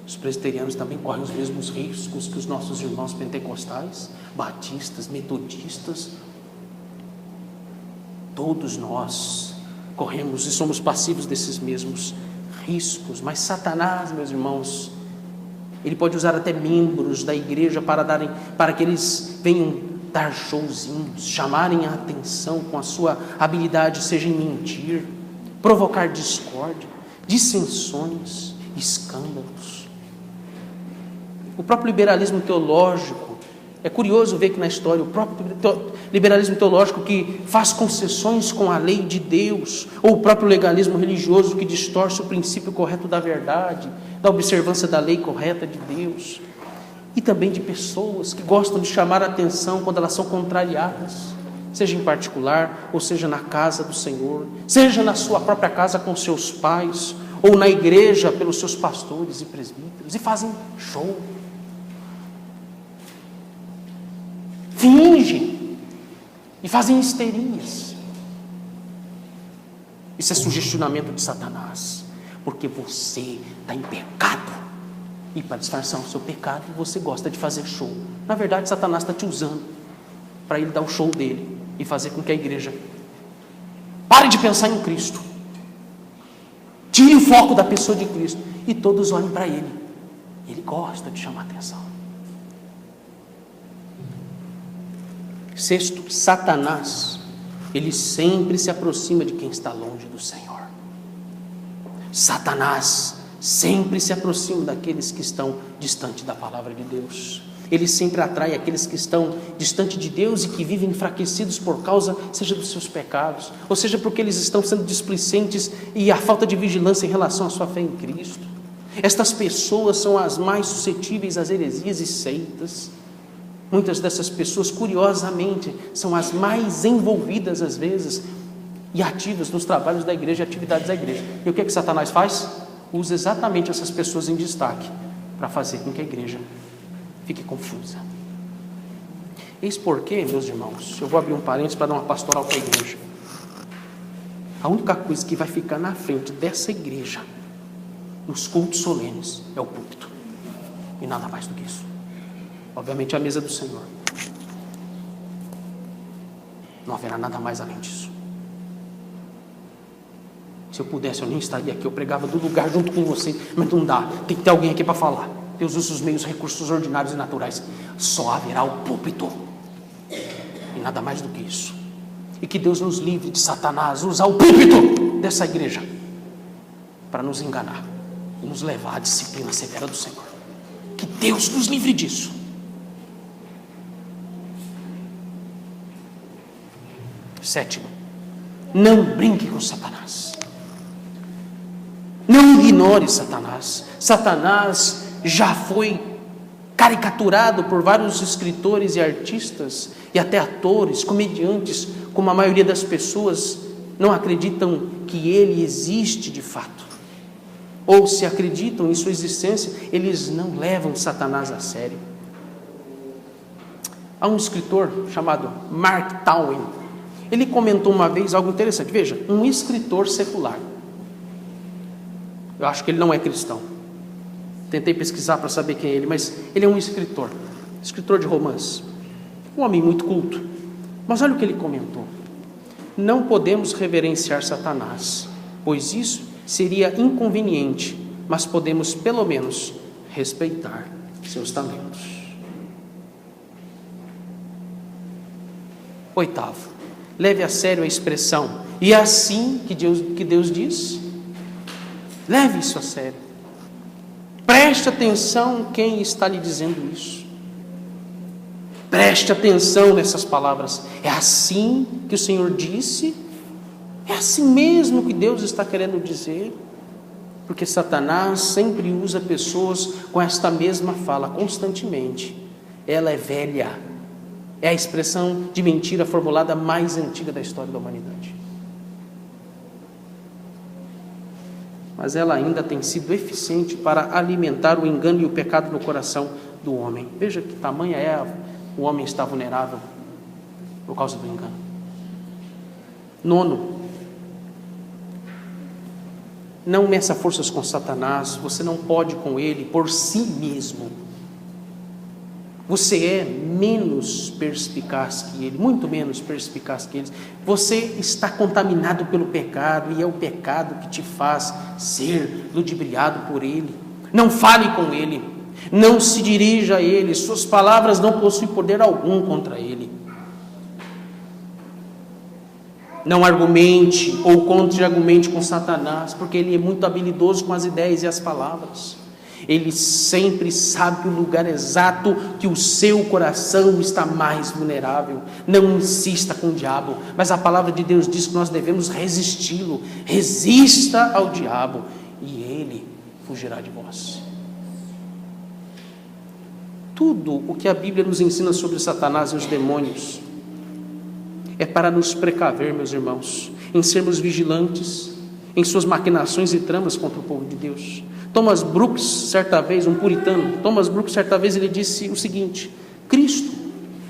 Os presbiterianos também correm os mesmos riscos que os nossos irmãos pentecostais, batistas, metodistas. Todos nós corremos e somos passivos desses mesmos riscos. Mas Satanás, meus irmãos, ele pode usar até membros da igreja para que eles venham dar showzinhos, chamarem a atenção com a sua habilidade, seja em mentir, provocar discórdia, dissensões, escândalos. O próprio liberalismo teológico, é curioso ver que na história, o próprio liberalismo teológico que faz concessões com a lei de Deus, ou o próprio legalismo religioso que distorce o princípio correto da verdade, da observância da lei correta de Deus, e também de pessoas que gostam de chamar a atenção quando elas são contrariadas, seja em particular, ou seja na casa do Senhor, seja na sua própria casa com seus pais, ou na igreja pelos seus pastores e presbíteros, e fazem show, fingem, e fazem histerias. Isso é sugestionamento de Satanás, porque você está em pecado, e para disfarçar o seu pecado, você gosta de fazer show. Na verdade, Satanás está te usando para ele dar o show dele e fazer com que a igreja pare de pensar em Cristo, tire o foco da pessoa de Cristo e todos olhem para ele. Ele gosta de chamar atenção. Sexto, Satanás, ele sempre se aproxima de quem está longe do Senhor. Satanás sempre se aproxima daqueles que estão distante da palavra de Deus. Ele sempre atrai aqueles que estão distante de Deus e que vivem enfraquecidos por causa, seja dos seus pecados, ou seja porque eles estão sendo displicentes e a falta de vigilância em relação à sua fé em Cristo. Estas pessoas são as mais suscetíveis às heresias e seitas. Muitas dessas pessoas, curiosamente, são as mais envolvidas às vezes e ativas nos trabalhos da igreja e atividades da igreja. E o que é que Satanás faz? Usa exatamente essas pessoas em destaque para fazer com que a igreja fique confusa. Eis porque, meus irmãos, eu vou abrir um parênteses para dar uma pastoral para a igreja. A única coisa que vai ficar na frente dessa igreja, nos cultos solenes, é o púlpito. E nada mais do que isso. Obviamente a mesa do Senhor. Não haverá nada mais além disso. Se eu pudesse, eu nem estaria aqui, eu pregava do lugar junto com você, mas não dá, tem que ter alguém aqui para falar. Deus usa os meios, recursos ordinários e naturais. Só haverá o púlpito. E nada mais do que isso. E que Deus nos livre de Satanás usar o púlpito dessa igreja para nos enganar e nos levar à disciplina severa do Senhor. Que Deus nos livre disso. Sétimo, não brinque com Satanás. Não ignore Satanás. Satanás já foi caricaturado por vários escritores e artistas e até atores, comediantes, como a maioria das pessoas não acreditam que ele existe de fato. Ou se acreditam em sua existência, eles não levam Satanás a sério. Há um escritor chamado Mark Twain. Ele comentou uma vez algo interessante. Veja, um escritor secular. Eu acho que ele não é cristão. Tentei pesquisar para saber quem é ele, mas ele é um escritor de romance. um homem muito culto. Mas olha o que ele comentou: não podemos reverenciar Satanás, pois isso seria inconveniente, mas podemos pelo menos respeitar seus talentos. Oitavo, leve a sério a expressão "e é assim que Deus diz". Leve isso a sério. Preste atenção quem está lhe dizendo isso. Preste atenção nessas palavras. É assim que o Senhor disse? É assim mesmo que Deus está querendo dizer? Porque Satanás sempre usa pessoas com esta mesma fala constantemente. Ela é velha. É a expressão de mentira formulada mais antiga da história da humanidade. Mas ela ainda tem sido eficiente para alimentar o engano e o pecado no coração do homem. Veja que tamanha o homem está vulnerável por causa do engano. Nono, não meça forças com Satanás. Você não pode com ele por si mesmo. Você é menos perspicaz que ele, muito menos perspicaz que eles. Você está contaminado pelo pecado, e é o pecado que te faz ser ludibriado por ele. Não fale com ele, não se dirija a ele, suas palavras não possuem poder algum contra ele. Não argumente ou contra-argumente com Satanás, porque ele é muito habilidoso com as ideias e as palavras. Ele sempre sabe o lugar exato que o seu coração está mais vulnerável. Não insista com o diabo, mas a palavra de Deus diz que nós devemos resisti-lo. Resista ao diabo e ele fugirá de vós. Tudo o que a Bíblia nos ensina sobre Satanás e os demônios é para nos precaver, meus irmãos, em sermos vigilantes em suas maquinações e tramas contra o povo de Deus. Thomas Brooks, certa vez, um puritano, ele disse o seguinte: Cristo,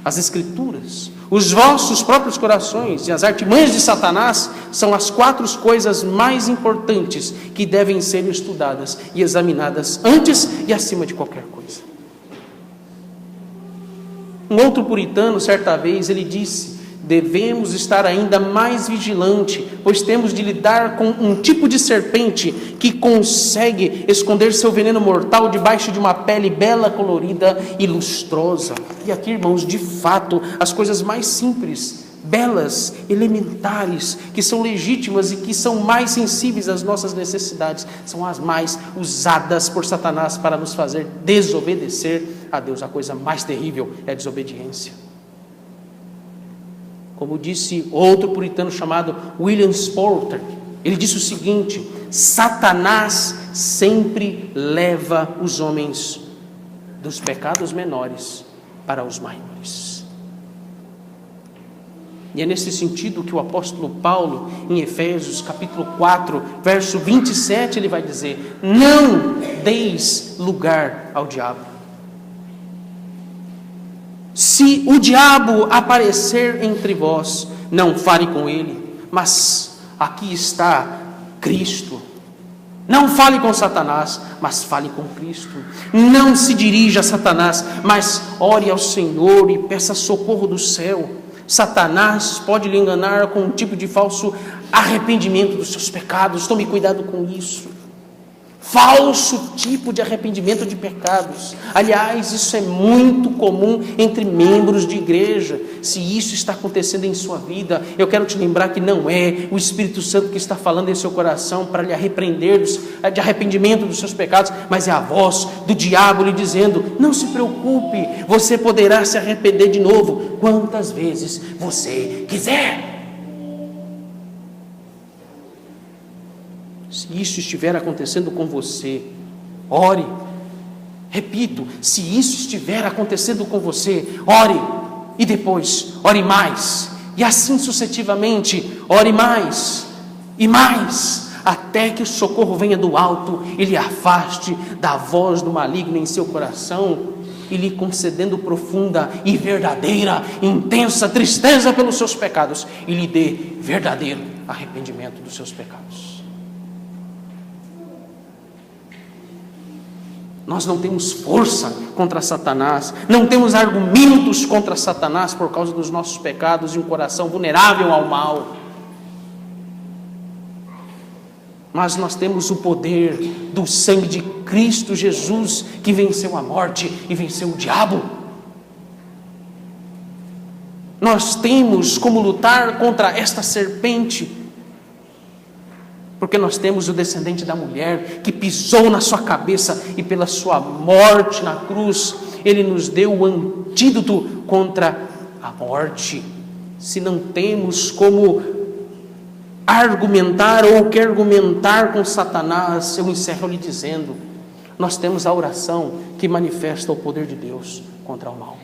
as Escrituras, os vossos próprios corações e as artimanhas de Satanás são as 4 coisas mais importantes que devem ser estudadas e examinadas antes e acima de qualquer coisa. Um outro puritano, certa vez, ele disse: devemos estar ainda mais vigilante, pois temos de lidar com um tipo de serpente que consegue esconder seu veneno mortal debaixo de uma pele bela, colorida e lustrosa. E aqui, irmãos, de fato, as coisas mais simples, belas, elementares, que são legítimas e que são mais sensíveis às nossas necessidades, são as mais usadas por Satanás para nos fazer desobedecer a Deus. A coisa mais terrível é a desobediência. Como disse outro puritano chamado William Porter, ele disse o seguinte: Satanás sempre leva os homens dos pecados menores para os maiores. E é nesse sentido que o apóstolo Paulo, em Efésios capítulo 4, verso 27, ele vai dizer: não deis lugar ao diabo. Se o diabo aparecer entre vós, não fale com ele, mas aqui está Cristo. Não fale com Satanás, mas fale com Cristo. Não se dirija a Satanás, mas ore ao Senhor e peça socorro do céu. Satanás pode lhe enganar com um tipo de falso arrependimento dos seus pecados. Tome cuidado com isso. Falso tipo de arrependimento de pecados. Aliás, isso é muito comum entre membros de igreja. Se isso está acontecendo em sua vida, eu quero te lembrar que não é o Espírito Santo que está falando em seu coração para lhe arrepender de arrependimento dos seus pecados, mas é a voz do diabo lhe dizendo: não se preocupe, você poderá se arrepender de novo quantas vezes você quiser. Se isso estiver acontecendo com você, ore. Repito, se isso estiver acontecendo com você, ore. E depois, ore mais. E assim sucessivamente, ore mais e mais, até que o socorro venha do alto e lhe afaste da voz do maligno em seu coração, e lhe concedendo profunda e verdadeira, intensa tristeza pelos seus pecados, e lhe dê verdadeiro arrependimento dos seus pecados. Nós não temos força contra Satanás, não temos argumentos contra Satanás por causa dos nossos pecados e um coração vulnerável ao mal. Mas nós temos o poder do sangue de Cristo Jesus, que venceu a morte e venceu o diabo. Nós temos como lutar contra esta serpente, porque nós temos o descendente da mulher que pisou na sua cabeça e pela sua morte na cruz, ele nos deu o antídoto contra a morte. Se não temos como argumentar ou quer argumentar com Satanás, eu encerro lhe dizendo: nós temos a oração que manifesta o poder de Deus contra o mal.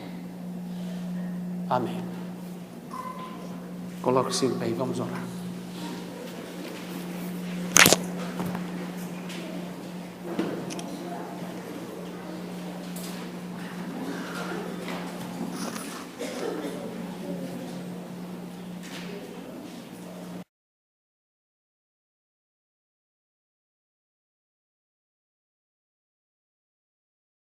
Amém. Coloque-se em pé e vamos orar.